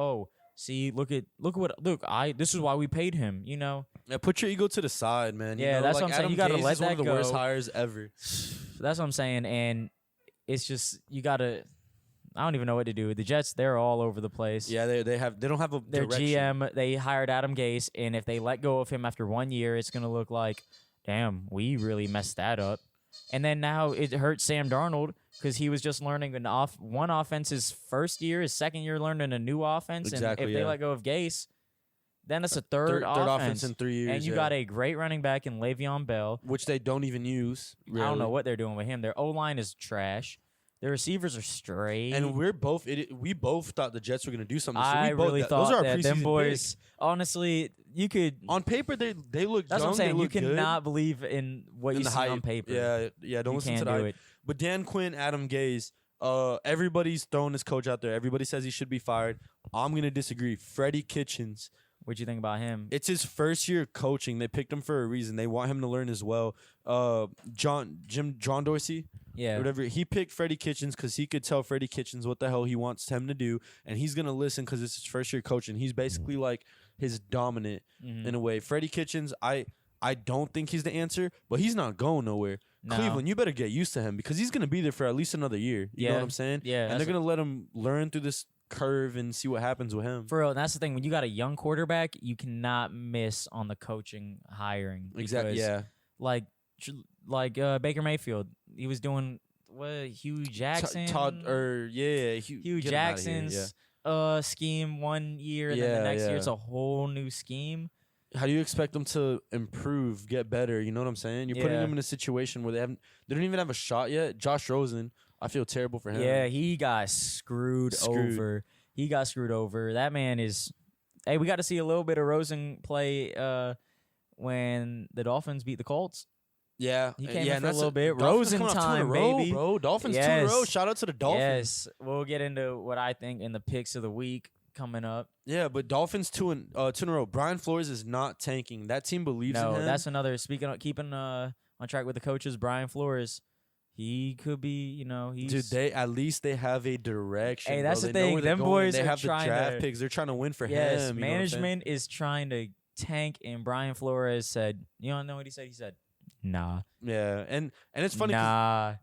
[SPEAKER 1] see, look. This is why we paid him.
[SPEAKER 2] Yeah, put your ego to the side, man.
[SPEAKER 1] That's what I'm saying. You got to let that go.
[SPEAKER 2] One of the worst hires ever.
[SPEAKER 1] That's what I'm saying, and it's just you got to. I don't even know what to do. The Jets, they're all over the place.
[SPEAKER 2] Yeah, they don't have a
[SPEAKER 1] their
[SPEAKER 2] direction.
[SPEAKER 1] GM. They hired Adam Gase, and if they let go of him after 1 year, it's gonna look like, damn, we really messed that up. And then now it hurts Sam Darnold because he was just learning one offense his first year, his second year learning a new offense.
[SPEAKER 2] Exactly,
[SPEAKER 1] and if they let go of Gase, then it's a third
[SPEAKER 2] offense in 3 years.
[SPEAKER 1] And you got a great running back in Le'Veon Bell,
[SPEAKER 2] which they don't even use. Really.
[SPEAKER 1] I don't know what they're doing with him. Their O-line is trash. Their receivers are straight.
[SPEAKER 2] And we both thought the Jets were going to do something. So
[SPEAKER 1] I really thought
[SPEAKER 2] those are our
[SPEAKER 1] that them boys,
[SPEAKER 2] picks.
[SPEAKER 1] Honestly, you could.
[SPEAKER 2] On paper, they look
[SPEAKER 1] That's
[SPEAKER 2] young,
[SPEAKER 1] what I'm saying. You cannot
[SPEAKER 2] good.
[SPEAKER 1] believe in what you see on paper.
[SPEAKER 2] Yeah, don't listen to that.
[SPEAKER 1] It.
[SPEAKER 2] But Dan Quinn, Adam Gase, everybody's throwing this coach out there. Everybody says he should be fired. I'm going to disagree. Freddie Kitchens.
[SPEAKER 1] What you think about him?
[SPEAKER 2] It's his first year coaching. They picked him for a reason. They want him to learn as well. John Dorsey, whatever. He picked Freddie Kitchens because he could tell Freddie Kitchens what the hell he wants him to do, and he's gonna listen because it's his first year coaching. He's basically like his dominant in a way. Freddie Kitchens, I don't think he's the answer, but he's not going nowhere. No. Cleveland, you better get used to him because he's gonna be there for at least another year. You know what I'm saying?
[SPEAKER 1] Yeah,
[SPEAKER 2] and they're gonna let him learn through this curve and see what happens with him.
[SPEAKER 1] For real, and that's the thing. When you got a young quarterback, you cannot miss on the coaching hiring.
[SPEAKER 2] Exactly. Yeah.
[SPEAKER 1] Like Baker Mayfield, he was doing Hugh Jackson.
[SPEAKER 2] Hugh
[SPEAKER 1] Jackson's scheme 1 year, and then the next year it's a whole new scheme.
[SPEAKER 2] How do you expect them to improve, get better? You know what I'm saying? You're putting them in a situation where they don't even have a shot yet. Josh Rosen, I feel terrible for him.
[SPEAKER 1] Yeah, he got screwed over. He got screwed over. That man is. Hey, we got to see a little bit of Rosen play when the Dolphins beat the Colts.
[SPEAKER 2] Yeah,
[SPEAKER 1] he came in for a little bit. Rosen time, baby.
[SPEAKER 2] Bro. Dolphins 2 in a row. Shout out to the Dolphins.
[SPEAKER 1] Yes, we'll get into what I think in the picks of the week coming up.
[SPEAKER 2] Yeah, but Dolphins 2 in a row. Brian Flores is not tanking. That team believes in him.
[SPEAKER 1] No, that's another. Speaking of keeping on track with the coaches, Brian Flores. He could be, he's...
[SPEAKER 2] Dude, at least they have a direction.
[SPEAKER 1] Hey, that's the thing. Them boys
[SPEAKER 2] they
[SPEAKER 1] are
[SPEAKER 2] have
[SPEAKER 1] trying
[SPEAKER 2] the draft picks. They're trying to win for him.
[SPEAKER 1] Yes, management is trying to tank, and Brian Flores said, you don't know what he said? He said, nah.
[SPEAKER 2] Yeah, and it's funny.
[SPEAKER 1] Nah.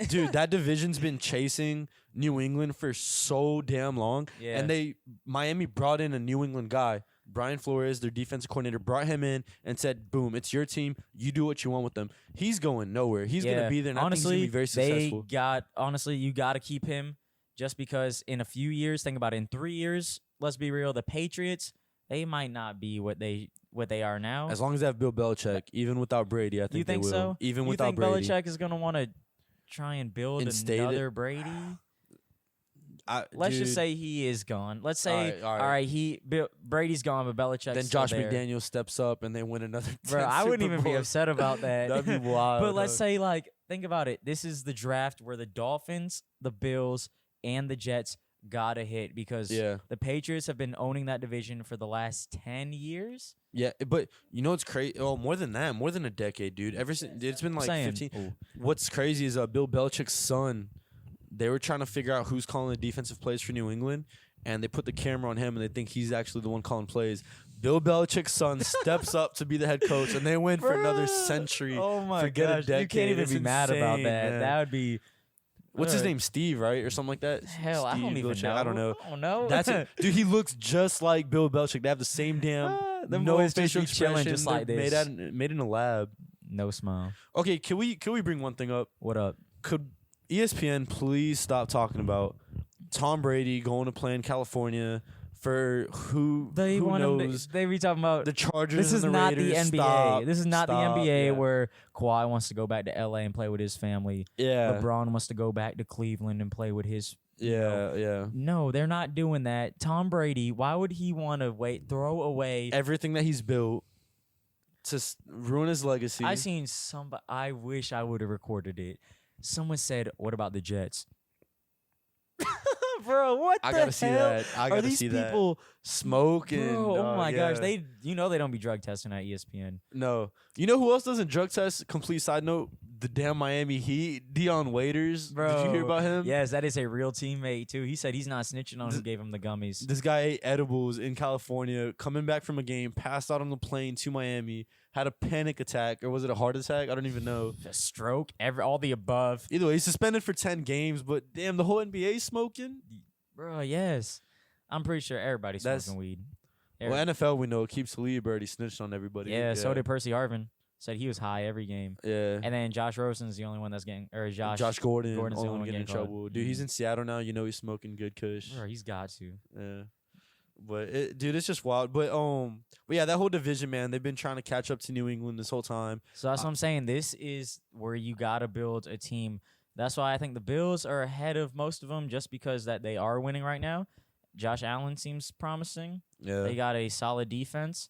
[SPEAKER 2] Dude, that division's been chasing New England for so damn long.
[SPEAKER 1] Yeah.
[SPEAKER 2] And Miami brought in a New England guy. Brian Flores, their defensive coordinator, brought him in and said, boom, it's your team. You do what you want with them. He's going nowhere. He's going to be there, and
[SPEAKER 1] honestly,
[SPEAKER 2] I think he's going to be very successful.
[SPEAKER 1] You got to keep him just because in a few years, think about it, in 3 years, let's be real, the Patriots, they might not be what they are now.
[SPEAKER 2] As long as they have Bill Belichick, even without Brady, I think they will.
[SPEAKER 1] You think so?
[SPEAKER 2] Even without Brady.
[SPEAKER 1] You think Belichick is going to want to try and build another Brady? let's just say he is gone. Let's say, all right, Brady's gone, but Belichick's
[SPEAKER 2] then
[SPEAKER 1] still
[SPEAKER 2] Josh
[SPEAKER 1] there.
[SPEAKER 2] McDaniels steps up and they win another.
[SPEAKER 1] Bro, I wouldn't even be upset about that.
[SPEAKER 2] That'd be wild.
[SPEAKER 1] But let's say, like, think about it. This is the draft where the Dolphins, the Bills, and the Jets gotta hit because the Patriots have been owning that division for the last 10 years.
[SPEAKER 2] Yeah, but you know what's crazy? Oh, more than that, more than a decade, dude. Ever since it's been like 15. Ooh. What's crazy is Bill Belichick's son. They were trying to figure out who's calling the defensive plays for New England, and they put the camera on him, and they think he's actually the one calling plays. Bill Belichick's son steps up to be the head coach, and they win for another century.
[SPEAKER 1] Oh my
[SPEAKER 2] Forget
[SPEAKER 1] gosh,
[SPEAKER 2] a decade.
[SPEAKER 1] you can't even be mad about that.
[SPEAKER 2] Man.
[SPEAKER 1] That would be.
[SPEAKER 2] What's his name? Steve, right, or something like that.
[SPEAKER 1] Hell,
[SPEAKER 2] Steve
[SPEAKER 1] I don't even
[SPEAKER 2] Belichick.
[SPEAKER 1] know.
[SPEAKER 2] I don't know.
[SPEAKER 1] I don't know.
[SPEAKER 2] That's it, dude. He looks just like Bill Belichick. They have the same damn.
[SPEAKER 1] No
[SPEAKER 2] boys
[SPEAKER 1] facial
[SPEAKER 2] just
[SPEAKER 1] chilling,
[SPEAKER 2] expression.
[SPEAKER 1] just like
[SPEAKER 2] They're
[SPEAKER 1] this.
[SPEAKER 2] made in a lab.
[SPEAKER 1] No smile.
[SPEAKER 2] Okay, can we bring one thing up?
[SPEAKER 1] What up?
[SPEAKER 2] Could ESPN please stop talking about Tom Brady going to play in California for who knows?
[SPEAKER 1] They be talking about
[SPEAKER 2] the Chargers.
[SPEAKER 1] This is
[SPEAKER 2] and the
[SPEAKER 1] not
[SPEAKER 2] Raiders.
[SPEAKER 1] the NBA.
[SPEAKER 2] Stop,
[SPEAKER 1] this is not
[SPEAKER 2] stop,
[SPEAKER 1] the NBA
[SPEAKER 2] yeah.
[SPEAKER 1] where Kawhi wants to go back to LA and play with his family.
[SPEAKER 2] Yeah.
[SPEAKER 1] LeBron wants to go back to Cleveland and play with his.
[SPEAKER 2] Yeah.
[SPEAKER 1] No, they're not doing that. Tom Brady, why would he want to throw away
[SPEAKER 2] everything that he's built to ruin his legacy?
[SPEAKER 1] I wish I would have recorded it. Someone said, "What about the Jets?" Bro, what
[SPEAKER 2] I
[SPEAKER 1] the
[SPEAKER 2] gotta see
[SPEAKER 1] hell?
[SPEAKER 2] that. I gotta see that.
[SPEAKER 1] People
[SPEAKER 2] smoking.
[SPEAKER 1] Bro, oh my gosh,
[SPEAKER 2] yeah.
[SPEAKER 1] they don't be drug testing at ESPN.
[SPEAKER 2] No, you know who else doesn't drug test? Complete side note: the damn Miami Heat, Dion Waiters.
[SPEAKER 1] Bro,
[SPEAKER 2] did you hear about him?
[SPEAKER 1] Yes, that is a real teammate too. He said he's not snitching on who gave him the gummies.
[SPEAKER 2] This guy ate edibles in California, coming back from a game, passed out on the plane to Miami, had a panic attack, or was it a heart attack? I don't even know.
[SPEAKER 1] A stroke, all the above.
[SPEAKER 2] Either way, he's suspended for 10 games, but damn, the whole NBA smoking?
[SPEAKER 1] Bro, yes. I'm pretty sure everybody's smoking weed.
[SPEAKER 2] Well, NFL, we know, keeps the lead, but he snitched on everybody.
[SPEAKER 1] Yeah, so did Percy Harvin. Said he was high every game.
[SPEAKER 2] Yeah.
[SPEAKER 1] And then Josh Rosen's the only one that's getting, or
[SPEAKER 2] Josh Gordon's
[SPEAKER 1] the only one
[SPEAKER 2] getting in trouble. Dude, he's in Seattle now. You know he's smoking good kush.
[SPEAKER 1] Bro, he's got to.
[SPEAKER 2] Yeah. But, dude, it's just wild. But yeah, that whole division, man, they've been trying to catch up to New England this whole time.
[SPEAKER 1] So that's what I'm saying. This is where you got to build a team. That's why I think the Bills are ahead of most of them just because that they are winning right now. Josh Allen seems promising.
[SPEAKER 2] Yeah.
[SPEAKER 1] They got a solid defense.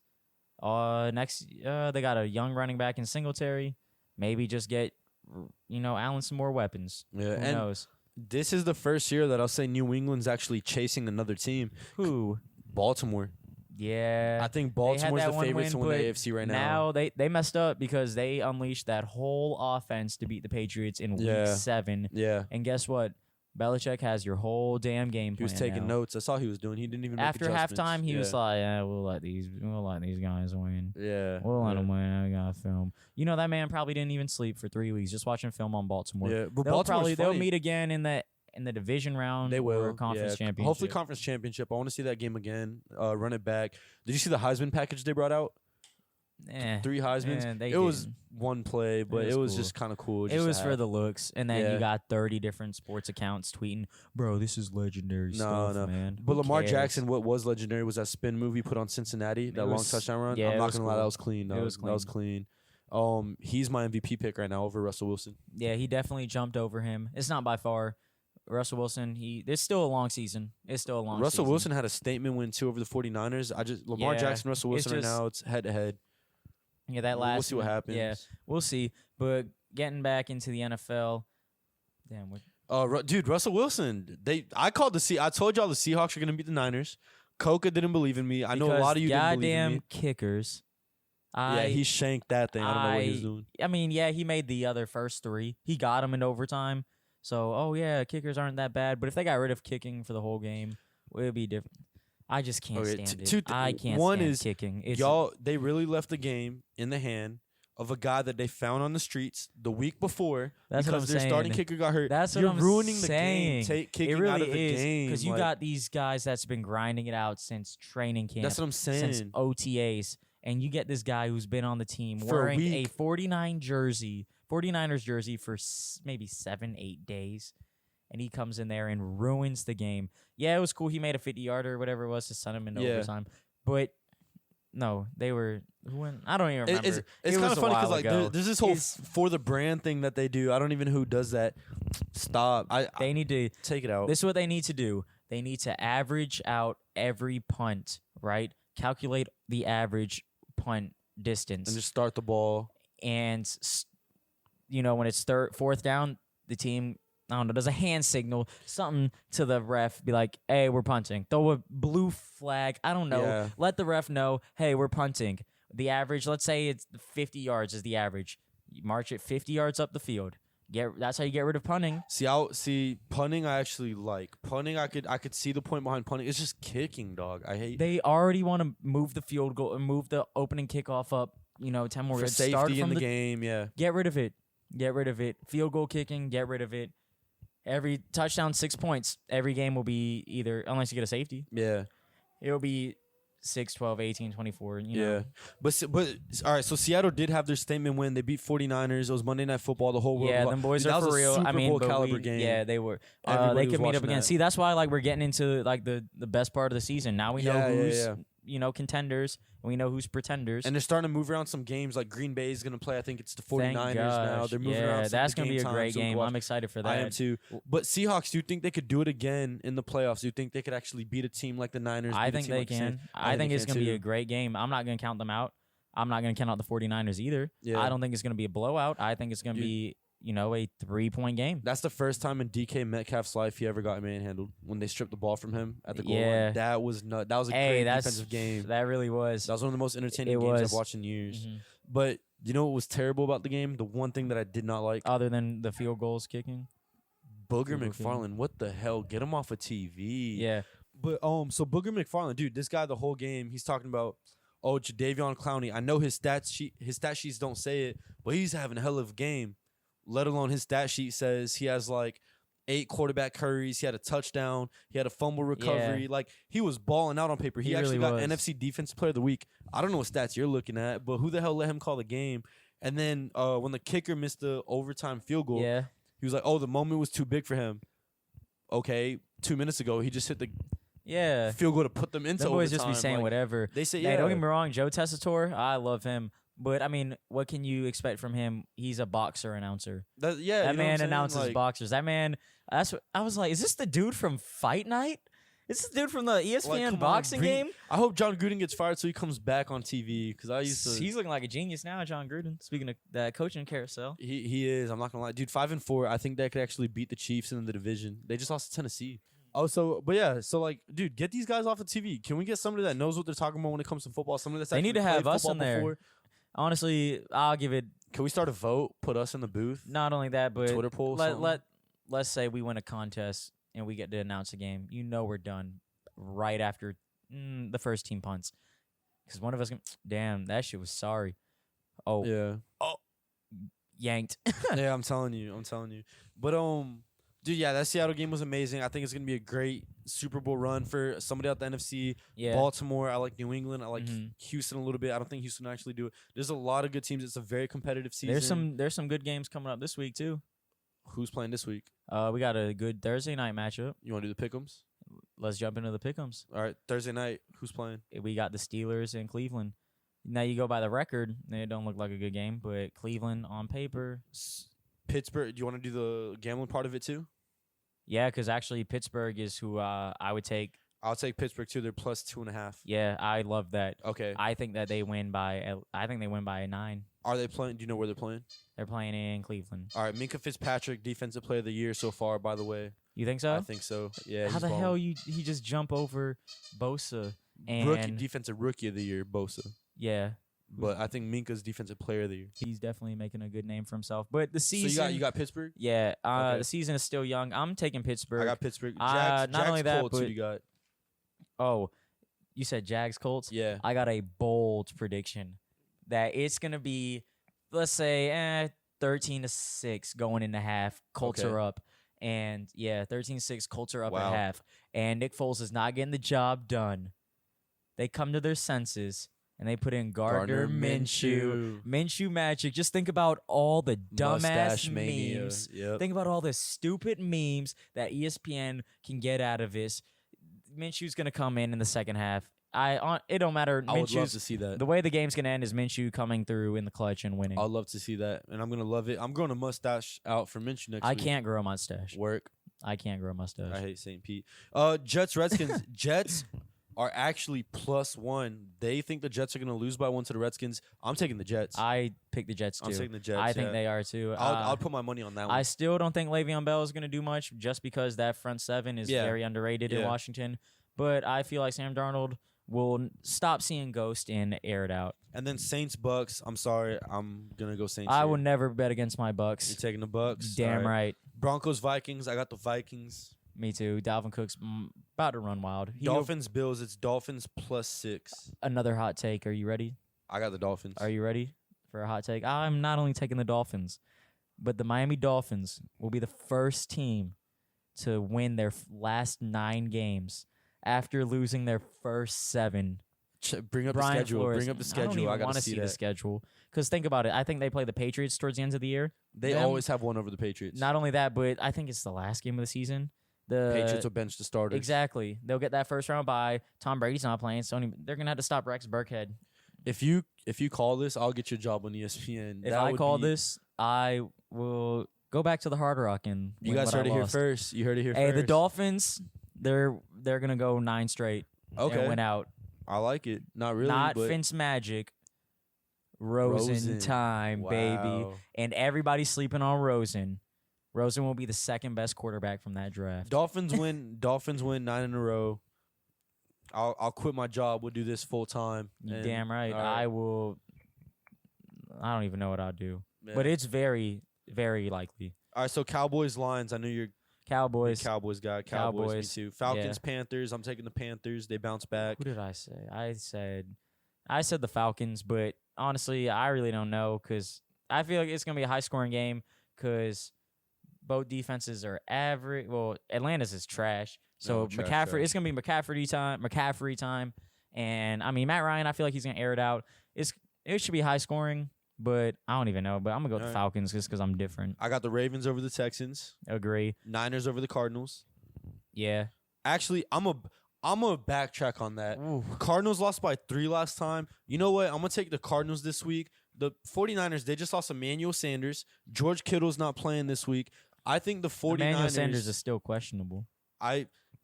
[SPEAKER 1] They got a young running back in Singletary. Maybe just get, Allen some more weapons.
[SPEAKER 2] Yeah.
[SPEAKER 1] Who knows?
[SPEAKER 2] This is the first year that I'll say New England's actually chasing another team.
[SPEAKER 1] Who?
[SPEAKER 2] Baltimore.
[SPEAKER 1] Yeah.
[SPEAKER 2] I think Baltimore's the favorites to win the AFC right now.
[SPEAKER 1] Now they messed up because they unleashed that whole offense to beat the Patriots in week 7.
[SPEAKER 2] Yeah.
[SPEAKER 1] And guess what? Belichick has your whole damn game plan.
[SPEAKER 2] He was taking notes. I saw he was doing. He didn't even make
[SPEAKER 1] after halftime. He was like, "Yeah, we'll let these guys win.
[SPEAKER 2] Yeah,
[SPEAKER 1] we'll let them win. I got film. That man probably didn't even sleep for 3 weeks just watching film on Baltimore.
[SPEAKER 2] Yeah, but
[SPEAKER 1] they'll meet again in the division round.
[SPEAKER 2] They will.
[SPEAKER 1] Or conference championship.
[SPEAKER 2] Hopefully conference championship. I want to see that game again. Run it back. Did you see the Heisman package they brought out? 3 Heismans. It was one play, but it was cool. Just kind of cool.
[SPEAKER 1] It was for the looks, and then you got 30 different sports accounts tweeting, "Bro, this is legendary stuff, man."
[SPEAKER 2] But Lamar Jackson, what was legendary was that spin move he put on Cincinnati, that long touchdown run.
[SPEAKER 1] Yeah,
[SPEAKER 2] I'm not gonna lie, that was clean. That
[SPEAKER 1] was
[SPEAKER 2] clean. He's my MVP pick right now over Russell Wilson.
[SPEAKER 1] Yeah, he definitely jumped over him. It's not by far. Russell Wilson, there's still a long season.
[SPEAKER 2] Russell Wilson had a statement win too over the 49ers. Lamar Jackson, Russell Wilson right now, it's head to head.
[SPEAKER 1] Yeah, that last.
[SPEAKER 2] We'll see what happens.
[SPEAKER 1] Yeah, we'll see. But getting back into the NFL, damn.
[SPEAKER 2] Dude, Russell Wilson. I told y'all the Seahawks are gonna beat the Niners. Coca didn't believe in me. I know a lot of you didn't believe in me.
[SPEAKER 1] Goddamn kickers.
[SPEAKER 2] He shanked that thing. I don't know what he was doing.
[SPEAKER 1] I mean, he made the other first 3. He got them in overtime. So, kickers aren't that bad. But if they got rid of kicking for the whole game, it would be different. I just can't stand it. I can't stand kicking.
[SPEAKER 2] They really left the game in the hand of a guy that they found on the streets the week before because their starting kicker got hurt.
[SPEAKER 1] That's what I'm
[SPEAKER 2] ruining
[SPEAKER 1] saying.
[SPEAKER 2] the game. Kicking
[SPEAKER 1] it really
[SPEAKER 2] out of the game.
[SPEAKER 1] Because you got these guys that's been grinding it out since training camp.
[SPEAKER 2] That's what I'm saying.
[SPEAKER 1] Since OTAs. And you get this guy who's been on the team wearing a 49ers jersey for maybe 7-8 days. And he comes in there and ruins the game. Yeah, it was cool. He made a 50-yarder or whatever it was to send him into overtime. But No, they were. Who went? I don't even remember.
[SPEAKER 2] It's kind of funny because like there's this whole
[SPEAKER 1] It's-
[SPEAKER 2] for the brand thing that they do. I don't even know who does that. Stop.
[SPEAKER 1] They need to
[SPEAKER 2] take it out.
[SPEAKER 1] This is what they need to do. They need to average out every punt, right? Calculate the average punt distance,
[SPEAKER 2] and just start the ball.
[SPEAKER 1] And when it's fourth down, the team, I don't know, does a hand signal, something to the ref, be like, hey, we're punting. Throw a blue flag. I don't know.
[SPEAKER 2] Yeah.
[SPEAKER 1] Let the ref know, hey, we're punting. The average, let's say it's 50 yards is the average. You march it 50 yards up the field. That's how you get rid of punting.
[SPEAKER 2] See, punting I actually like. Punting I could see the point behind punting. It's just kicking, dog. I hate.
[SPEAKER 1] They already want to move the field goal and move the opening kickoff up, 10 more
[SPEAKER 2] for
[SPEAKER 1] yards.
[SPEAKER 2] safety
[SPEAKER 1] Start
[SPEAKER 2] in
[SPEAKER 1] from
[SPEAKER 2] the game, yeah.
[SPEAKER 1] Get rid of it. Get rid of it. Field goal kicking, get rid of it. Every touchdown, 6 points. Every game will be either, unless you get a safety.
[SPEAKER 2] Yeah.
[SPEAKER 1] It'll be 6, 12, 18, 24.
[SPEAKER 2] Yeah. But all right, so Seattle did have their statement win. They beat 49ers. It was Monday Night Football. The whole world.
[SPEAKER 1] Yeah, them boys are for real.
[SPEAKER 2] Super Bowl
[SPEAKER 1] but
[SPEAKER 2] caliber game.
[SPEAKER 1] Yeah, they were.
[SPEAKER 2] Everybody
[SPEAKER 1] They
[SPEAKER 2] was
[SPEAKER 1] could meet up
[SPEAKER 2] watching
[SPEAKER 1] again.
[SPEAKER 2] that.
[SPEAKER 1] See, that's why we're getting into the best part of the season. Now we know who's contenders and we know who's pretenders.
[SPEAKER 2] And they're starting to move around some games. Like Green Bay is going to play. I think it's the 49ers now. They're moving around.
[SPEAKER 1] Yeah, that's going to be a great game. I'm excited for that.
[SPEAKER 2] I am too. But Seahawks, do you think they could do it again in the playoffs? Do you think they could actually beat a team like the Niners?
[SPEAKER 1] I think they can. I think it's going to be a great game. I'm not going to count them out. I'm not going to count out the 49ers either. Yeah. I don't think it's going to be a blowout. I think it's going to be a 3-point game.
[SPEAKER 2] That's the first time in DK Metcalf's life he ever got manhandled when they stripped the ball from him at the goal line. That was nuts. That was a great defensive game.
[SPEAKER 1] That really was.
[SPEAKER 2] That was one of the most entertaining games I've watched in years. Mm-hmm. But you know what was terrible about the game? The one thing that I did not like,
[SPEAKER 1] other than the field goals kicking,
[SPEAKER 2] Booger McFarland. What the hell? Get him off of TV.
[SPEAKER 1] Yeah.
[SPEAKER 2] But so Booger McFarland, dude, this guy the whole game he's talking about, Jadeveon Clowney. I know his stat sheets don't say it, but he's having a hell of a game. Let alone his stat sheet says he has like 8 quarterback hurries. He had a touchdown. He had a fumble recovery.
[SPEAKER 1] Yeah.
[SPEAKER 2] Like he was balling out on paper. He actually
[SPEAKER 1] really
[SPEAKER 2] got
[SPEAKER 1] was.
[SPEAKER 2] NFC Defensive Player of the Week. I don't know what stats you're looking at, but who the hell let him call the game? And then when the kicker missed the overtime field goal, he was like, "Oh, the moment was too big for him." Okay, 2 minutes ago he just hit the field goal to put them into overtime.
[SPEAKER 1] Boys just be saying whatever.
[SPEAKER 2] They say,
[SPEAKER 1] hey, don't get me wrong, Joe Tessitore, I love him. But, I mean, what can you expect from him? He's a boxer announcer.
[SPEAKER 2] That
[SPEAKER 1] man announces boxers. That man, I was like, is this the dude from Fight Night? Is this the dude from the ESPN boxing game?
[SPEAKER 2] I hope John Gruden gets fired so he comes back on TV because I used to.
[SPEAKER 1] He's looking like a genius now, John Gruden. Speaking of that coaching carousel.
[SPEAKER 2] He is. I'm not going to lie. Dude, 5-4, I think they could actually beat the Chiefs in the division. They just lost to Tennessee. So like, dude, get these guys off of TV. Can we get somebody that knows what they're talking about when it comes to football? Somebody that's
[SPEAKER 1] they need to have us in there.
[SPEAKER 2] Before?
[SPEAKER 1] Honestly, I'll give it.
[SPEAKER 2] Can we start a vote? Put us in the booth.
[SPEAKER 1] Not only that, but
[SPEAKER 2] Twitter poll.
[SPEAKER 1] Let's say we win a contest and we get to announce a game. We're done right after the first team punts, because one of us can. Damn, that shit was sorry. Oh
[SPEAKER 2] yeah.
[SPEAKER 1] Oh, yanked.
[SPEAKER 2] Yeah, I'm telling you. But dude, yeah, that Seattle game was amazing. I think it's gonna be a great Super Bowl run for somebody out the NFC.
[SPEAKER 1] Yeah.
[SPEAKER 2] Baltimore, I like New England. I like Houston a little bit. I don't think Houston will actually do it. There's a lot of good teams. It's a very competitive season.
[SPEAKER 1] There's some good games coming up this week too.
[SPEAKER 2] Who's playing this week?
[SPEAKER 1] We got a good Thursday night matchup.
[SPEAKER 2] You want to do the pick'ems?
[SPEAKER 1] Let's jump into the pick'ems.
[SPEAKER 2] All right, Thursday night. Who's playing?
[SPEAKER 1] We got the Steelers and Cleveland. Now you go by the record, it don't look like a good game, but Cleveland on paper.
[SPEAKER 2] Pittsburgh. Do you want to do the gambling part of it too?
[SPEAKER 1] Yeah, because actually Pittsburgh is who I would take.
[SPEAKER 2] I'll take Pittsburgh too. They're plus 2.5.
[SPEAKER 1] Yeah, I love that.
[SPEAKER 2] Okay.
[SPEAKER 1] I think that they win by. I think they win by 9.
[SPEAKER 2] Are they playing? Do you know where they're playing?
[SPEAKER 1] They're playing in Cleveland.
[SPEAKER 2] All right, Minkah Fitzpatrick, Defensive Player of the Year so far. By the way.
[SPEAKER 1] You think so?
[SPEAKER 2] I think so. Yeah.
[SPEAKER 1] How the hell he just jump over Bosa and
[SPEAKER 2] Defensive Rookie of the Year, Bosa.
[SPEAKER 1] Yeah.
[SPEAKER 2] But I think Minkah's Defensive Player of the Year.
[SPEAKER 1] He's definitely making a good name for himself. But the season.
[SPEAKER 2] So you got Pittsburgh?
[SPEAKER 1] Yeah.
[SPEAKER 2] Okay.
[SPEAKER 1] The season is still young. I'm taking Pittsburgh.
[SPEAKER 2] I got Pittsburgh.
[SPEAKER 1] Not only that,
[SPEAKER 2] Colts,
[SPEAKER 1] but
[SPEAKER 2] who you got?
[SPEAKER 1] Oh, you said Jags Colts?
[SPEAKER 2] Yeah.
[SPEAKER 1] I got a bold prediction that it's gonna be, let's say, 13-6 going into half. Colts are up. And 13-6, Colts are up at half. And Nick Foles is not getting the job done. They come to their senses. And they put in Gardner Minshew. Minshew magic. Just think about all the dumbass memes.
[SPEAKER 2] Yep.
[SPEAKER 1] Think about all the stupid memes that ESPN can get out of this. Minshew's going to come in the second half, It don't matter.
[SPEAKER 2] I would love to see that.
[SPEAKER 1] The way the game's gonna end is Minshew coming through in the clutch and winning.
[SPEAKER 2] I'd love to see that, and I'm gonna love it. I'm growing a mustache out for Minshew next week.
[SPEAKER 1] I can't grow a mustache.
[SPEAKER 2] Work.
[SPEAKER 1] I can't grow a mustache.
[SPEAKER 2] I hate St. Pete. Jets Redskins. Jets are actually +1. They think the Jets are gonna lose by 1 to the Redskins. I'm taking the Jets.
[SPEAKER 1] I picked the Jets too.
[SPEAKER 2] I'm taking the Jets.
[SPEAKER 1] I think they are too.
[SPEAKER 2] I'll put my money on that one.
[SPEAKER 1] I still don't think Le'Veon Bell is gonna do much, just because that front seven is very underrated in Washington. But I feel like Sam Darnold will stop seeing ghost and air it out.
[SPEAKER 2] And then Saints Bucks. I'm sorry, I'm gonna go Saints.
[SPEAKER 1] I will never bet against my Bucks.
[SPEAKER 2] You're taking the Bucks.
[SPEAKER 1] Damn right.
[SPEAKER 2] Broncos Vikings. I got the Vikings.
[SPEAKER 1] Me too. Dalvin Cook's about to run wild.
[SPEAKER 2] Dolphins Bills. It's Dolphins +6.
[SPEAKER 1] Another hot take. Are you ready?
[SPEAKER 2] I got the Dolphins.
[SPEAKER 1] Are you ready for a hot take? I'm not only taking the Dolphins, but the Miami Dolphins will be the first team to win their last 9 games after losing their first 7.
[SPEAKER 2] Bring up the schedule. Bring up the schedule.
[SPEAKER 1] I don't want to see the schedule. Because think about it. I think they play the Patriots towards the end of the year.
[SPEAKER 2] They always have one over the Patriots.
[SPEAKER 1] Not only that, but I think it's the last game of the season. The
[SPEAKER 2] Patriots will bench the starters.
[SPEAKER 1] Exactly. They'll get that first round bye. Tom Brady's not playing, so they're going to have to stop Rex Burkhead.
[SPEAKER 2] If you call this, I'll get your job on ESPN.
[SPEAKER 1] If I call this, I will go back to the Hard Rock and
[SPEAKER 2] you guys heard it here first. You heard it here first.
[SPEAKER 1] Hey, the Dolphins, they're going to go 9 straight and win out.
[SPEAKER 2] I like it. Not really.
[SPEAKER 1] Not Finch Magic. Rosen time, baby. And everybody's sleeping on Rosen. Rosen will be the second best quarterback from that draft.
[SPEAKER 2] Dolphins win 9 in a row. I'll quit my job. We'll do this full time.
[SPEAKER 1] Damn right. I will. I don't even know what I'll do.
[SPEAKER 2] Yeah.
[SPEAKER 1] But it's very, very likely.
[SPEAKER 2] All right, so Cowboys Lions. I know you're
[SPEAKER 1] Cowboys.
[SPEAKER 2] Cowboys guy. Cowboys me too. Falcons Panthers. I'm taking the Panthers. They bounce back.
[SPEAKER 1] Who did I say? I said the Falcons, but honestly, I really don't know because I feel like it's gonna be a high scoring game because both defenses are average. Well, Atlanta's is trash. So McCaffrey, it's gonna be McCaffrey time, and I mean Matt Ryan. I feel like he's gonna air it out. It should be high scoring, but I don't even know. But I'm gonna go with the Falcons just because I'm different.
[SPEAKER 2] I got the Ravens over the Texans.
[SPEAKER 1] Agree.
[SPEAKER 2] Niners over the Cardinals.
[SPEAKER 1] Yeah.
[SPEAKER 2] Actually, I'm a backtrack on that.
[SPEAKER 1] Ooh.
[SPEAKER 2] Cardinals lost by 3 last time. You know what? I'm gonna take the Cardinals this week. The 49ers, they just lost Emmanuel Sanders. George Kittle's not playing this week. I think the 49ers.
[SPEAKER 1] Emmanuel Sanders is still questionable.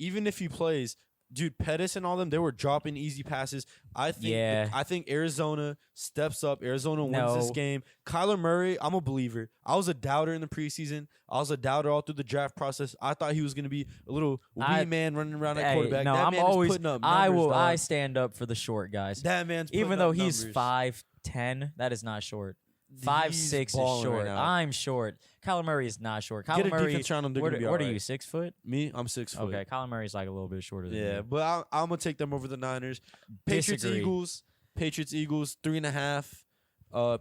[SPEAKER 2] Even if he plays, dude, Pettis and all them, they were dropping easy passes. I think Arizona steps up. Arizona wins this game. Kyler Murray, I'm a believer. I was a doubter in the preseason. I was a doubter all through the draft process. I thought he was going to be a little wee man running around at quarterback.
[SPEAKER 1] No,
[SPEAKER 2] that
[SPEAKER 1] I'm
[SPEAKER 2] man
[SPEAKER 1] always
[SPEAKER 2] is putting up numbers,
[SPEAKER 1] I stand up for the short guys.
[SPEAKER 2] That man's putting
[SPEAKER 1] even though
[SPEAKER 2] up
[SPEAKER 1] he's
[SPEAKER 2] numbers.
[SPEAKER 1] 5'10", that is not short. 5'6" is short.
[SPEAKER 2] Right
[SPEAKER 1] I'm short. Kyler Murray is not short.
[SPEAKER 2] Get
[SPEAKER 1] Kyler
[SPEAKER 2] a
[SPEAKER 1] Murray.
[SPEAKER 2] defense around him, they're gonna be
[SPEAKER 1] what are
[SPEAKER 2] all
[SPEAKER 1] you,
[SPEAKER 2] right.
[SPEAKER 1] 6 foot?
[SPEAKER 2] Me, I'm 6 foot.
[SPEAKER 1] Okay, Kyler Murray's like a little bit shorter than
[SPEAKER 2] Yeah,
[SPEAKER 1] you.
[SPEAKER 2] but I'm gonna take them over the Niners. Patriots
[SPEAKER 1] Disagree.
[SPEAKER 2] Eagles 3.5.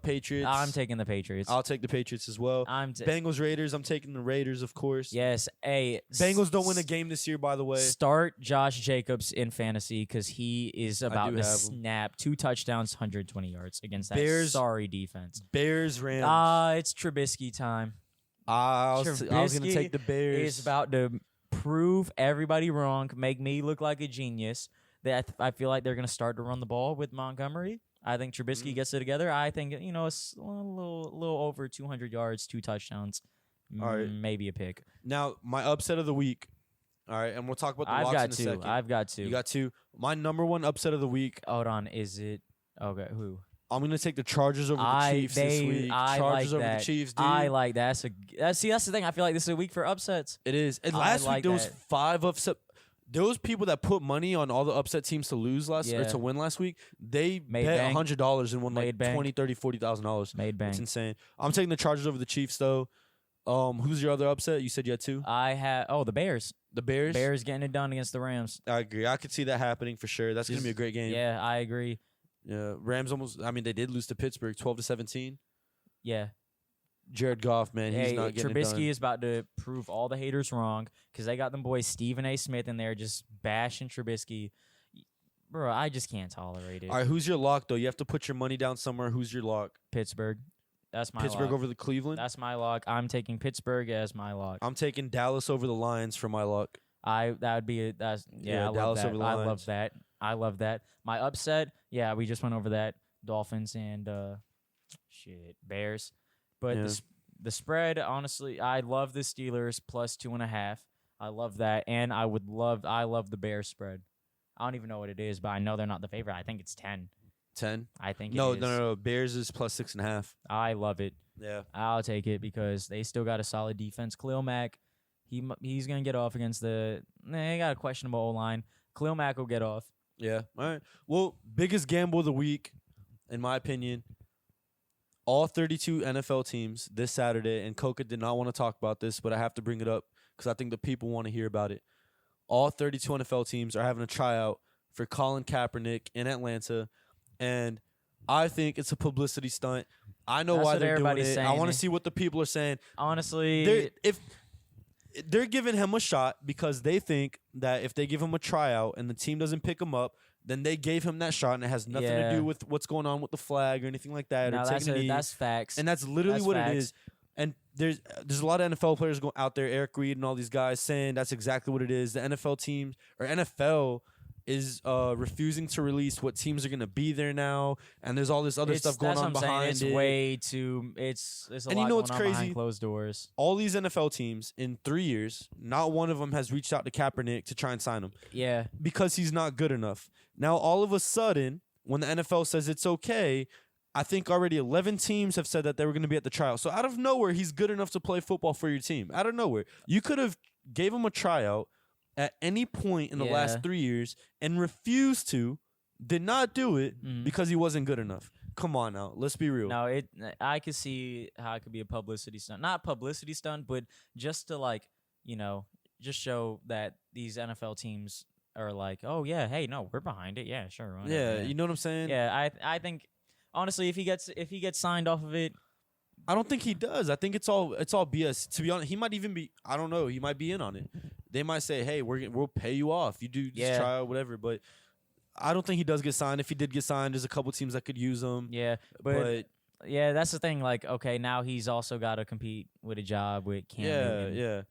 [SPEAKER 2] Patriots.
[SPEAKER 1] I'm taking the Patriots.
[SPEAKER 2] I'll take the Patriots as well. Bengals Raiders. I'm taking the Raiders, of course.
[SPEAKER 1] Yes. Hey,
[SPEAKER 2] Bengals don't win a game this year, by the way.
[SPEAKER 1] Start Josh Jacobs in fantasy because he is about to snap 2 touchdowns, 120 yards against that sorry defense.
[SPEAKER 2] Bears Rams.
[SPEAKER 1] It's Trubisky time.
[SPEAKER 2] I was going to take the Bears.
[SPEAKER 1] He's about to prove everybody wrong, make me look like a genius. I feel like they're going to start to run the ball with Montgomery. I think Trubisky gets it together. I think, it's a little over 200 yards, 2 touchdowns,
[SPEAKER 2] all right.
[SPEAKER 1] Maybe a pick.
[SPEAKER 2] Now, my upset of the week. All right, and we'll talk about the locks in a second.
[SPEAKER 1] I've got 2.
[SPEAKER 2] You got 2. My number 1 upset of the week.
[SPEAKER 1] Hold on. Is it? Okay, who?
[SPEAKER 2] I'm going to take the Chargers over the Chiefs this week. Chargers over the Chiefs, dude.
[SPEAKER 1] I like that. That's the thing. I feel like this is a week for upsets.
[SPEAKER 2] It is. And last week, there was 5 upsets. Those people that put money on all the upset teams to lose or to win last week, they bet $100 and won like $20,000, $30,000, $40,000.
[SPEAKER 1] Made bank.
[SPEAKER 2] It's insane. I'm taking the Chargers over the Chiefs, though. Who's your other upset? You said you had 2?
[SPEAKER 1] I had the Bears.
[SPEAKER 2] The Bears?
[SPEAKER 1] Bears getting it done against the Rams.
[SPEAKER 2] I agree. I could see that happening for sure. That's going to be a great game.
[SPEAKER 1] Yeah, I agree.
[SPEAKER 2] Yeah, Rams they did lose to Pittsburgh 12-17.
[SPEAKER 1] Yeah.
[SPEAKER 2] Jared Goff, man, he's not getting it done.
[SPEAKER 1] Trubisky is about to prove all the haters wrong because they got them boys Stephen A. Smith in there just bashing Trubisky. Bro, I just can't tolerate it.
[SPEAKER 2] All right, who's your lock, though? You have to put your money down somewhere. Who's your lock?
[SPEAKER 1] Pittsburgh. That's my
[SPEAKER 2] Pittsburgh
[SPEAKER 1] lock.
[SPEAKER 2] over the Cleveland?
[SPEAKER 1] That's my lock. I'm taking Pittsburgh as my lock.
[SPEAKER 2] I'm taking Dallas over the Lions for my lock.
[SPEAKER 1] Dallas over the Lions.
[SPEAKER 2] I
[SPEAKER 1] love that. I love that. My upset, yeah, we just went over that. Dolphins and Bears. But the spread, honestly, I love the Steelers plus 2.5. I love that, and I love the Bears spread. I don't even know what it is, but I know they're not the favorite. I think it's 10.
[SPEAKER 2] 10?
[SPEAKER 1] I think
[SPEAKER 2] no,
[SPEAKER 1] it is.
[SPEAKER 2] No. Bears is plus 6.5.
[SPEAKER 1] I love it.
[SPEAKER 2] Yeah.
[SPEAKER 1] I'll take it because they still got a solid defense. Khalil Mack, he's going to get off against they got a questionable O-line. Khalil Mack will get off.
[SPEAKER 2] Yeah. All right. Well, biggest gamble of the week, in my opinion, all 32 NFL teams this Saturday, and Coca did not want to talk about this, but I have to bring it up because I think the people want to hear about it. All 32 NFL teams are having a tryout for Colin Kaepernick in Atlanta, and I think it's a publicity stunt. I know why they're doing it. I want to see what the people are saying.
[SPEAKER 1] Honestly,
[SPEAKER 2] if they're giving him a shot because they think that if they give him a tryout and the team doesn't pick him up, then they gave him that shot, and it has nothing to do with what's going on with the flag or anything like that.
[SPEAKER 1] No, that's facts.
[SPEAKER 2] And that's literally what it is. And there's a lot of NFL players going out there, Eric Reed and all these guys, saying that's exactly what it is. The NFL teams or NFL is refusing to release what teams are going to be there now, and there's all this other stuff going on behind
[SPEAKER 1] it.
[SPEAKER 2] It's
[SPEAKER 1] way too. It's a
[SPEAKER 2] and
[SPEAKER 1] lot
[SPEAKER 2] you know what's
[SPEAKER 1] going on
[SPEAKER 2] crazy?
[SPEAKER 1] behind closed doors.
[SPEAKER 2] All these NFL teams in 3 years, not one of them has reached out to Kaepernick to try and sign him.
[SPEAKER 1] Yeah,
[SPEAKER 2] because he's not good enough. Now, all of a sudden, when the NFL says it's okay, I think already 11 teams have said that they were going to be at the trial. So out of nowhere, he's good enough to play football for your team. Out of nowhere. You could have gave him a tryout at any point in the last 3 years and refused to, did not do it because he wasn't good enough. Come on now. Let's be real.
[SPEAKER 1] No, I could see how it could be a publicity stunt. Not publicity stunt, but just to just show that these NFL teams are like, oh yeah, hey, no, we're behind it. Yeah, sure. Whatever,
[SPEAKER 2] yeah, you know what I'm saying?
[SPEAKER 1] Yeah, I think honestly, if he gets signed off of it,
[SPEAKER 2] I don't think he does. I think it's all BS. To be honest, he might even be. I don't know. He might be in on it. They might say, "Hey, we'll pay you off. You do this trial, whatever." But I don't think he does get signed. If he did get signed, there's a couple teams that could use him.
[SPEAKER 1] Yeah, but yeah, that's the thing. Like, okay, now he's also got to compete with a job with Cam Newton.
[SPEAKER 2] Yeah.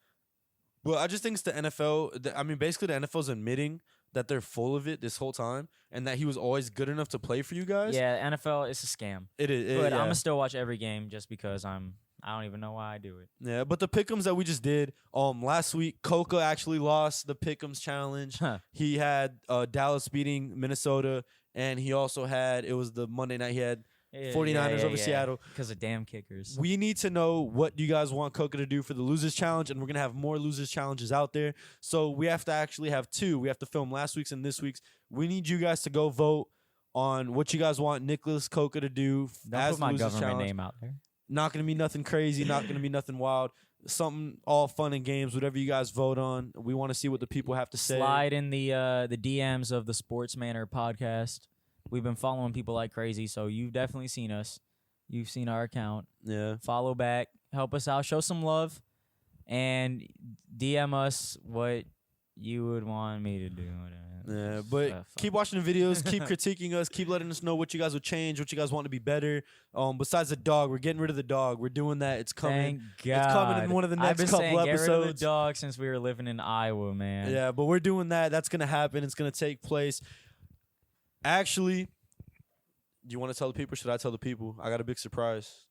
[SPEAKER 2] Well, I just think it's the NFL. I mean, basically, the NFL's admitting that they're full of it this whole time, and that he was always good enough to play for you guys.
[SPEAKER 1] Yeah, NFL is a scam.
[SPEAKER 2] It is.
[SPEAKER 1] But I'm gonna still watch every game just because I don't even know why I do it.
[SPEAKER 2] Yeah, but the pick'ems that we just did, last week, Coca actually lost the pick'ems challenge. He had Dallas beating Minnesota, and he also had, it was the Monday night, he had 49ers over Seattle.
[SPEAKER 1] Because of damn kickers.
[SPEAKER 2] We need to know what you guys want Coca to do for the Losers Challenge, and we're going to have more Losers Challenges out there. So we have to actually have two. We have to film last week's and this week's. We need you guys to go vote on what you guys want Nicholas Coca to do as the Losers Challenge.
[SPEAKER 1] Name out there.
[SPEAKER 2] Not going to be nothing crazy, not going to be nothing wild. Something all fun and games, whatever you guys vote on. We want to see what the people have to say.
[SPEAKER 1] Slide in the DMs of the Sports Manor podcast. We've been following people like crazy, so you've definitely seen us. You've seen our account.
[SPEAKER 2] Yeah.
[SPEAKER 1] Follow back. Help us out. Show some love. And DM us what you would want me to do.
[SPEAKER 2] Yeah, but keep watching the videos. Keep critiquing us. Keep letting us know what you guys would change, what you guys want to be better. Besides the dog, we're getting rid of the dog. We're doing that. It's coming.
[SPEAKER 1] Thank God.
[SPEAKER 2] It's coming in one of the next couple episodes.
[SPEAKER 1] Get rid of the dog since we were living in Iowa, man.
[SPEAKER 2] Yeah, but we're doing that. That's going to happen. It's going to take place. Actually, do you want to tell the people or should I tell the people? I got a big surprise.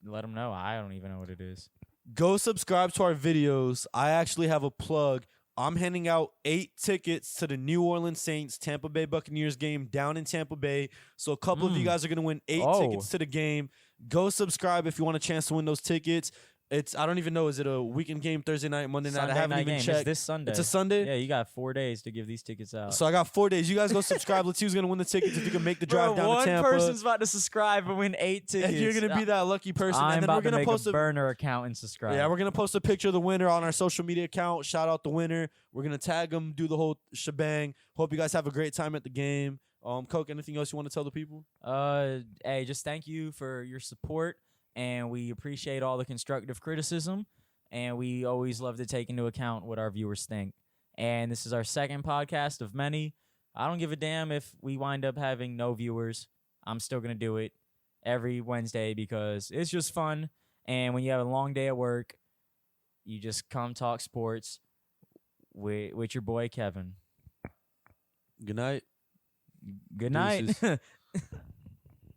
[SPEAKER 1] Let them know. I don't even know what it is.
[SPEAKER 2] Go subscribe to our videos. I actually have a plug. I'm handing out 8 tickets to the New Orleans Saints Tampa Bay Buccaneers game down in Tampa Bay. So a couple of you guys are going to win 8 tickets to the game. Go subscribe if you want a chance to win those tickets. I don't even know. Is it a weekend game, Thursday night, Monday night? I haven't even checked.
[SPEAKER 1] It's this Sunday.
[SPEAKER 2] It's a Sunday?
[SPEAKER 1] Yeah, you got 4 days to give these tickets out.
[SPEAKER 2] So I got 4 days. You guys go subscribe. Let's see who's going to win the tickets if you can make the drive down to Tampa.
[SPEAKER 1] One person's about to subscribe and win 8 tickets.
[SPEAKER 2] And you're going to be that lucky person.
[SPEAKER 1] I'm
[SPEAKER 2] and then
[SPEAKER 1] about
[SPEAKER 2] we're
[SPEAKER 1] to
[SPEAKER 2] make
[SPEAKER 1] post a burner account and subscribe.
[SPEAKER 2] Yeah, we're going to post a picture of the winner on our social media account. Shout out the winner. We're going to tag them, do the whole shebang. Hope you guys have a great time at the game. Coke, anything else you want to tell the people?
[SPEAKER 1] Hey, just thank you for your support. And we appreciate all the constructive criticism. And we always love to take into account what our viewers think. And this is our second podcast of many. I don't give a damn if we wind up having no viewers. I'm still going to do it every Wednesday because it's just fun. And when you have a long day at work, you just come talk sports with your boy Kevin.
[SPEAKER 2] Good night.
[SPEAKER 1] Good night.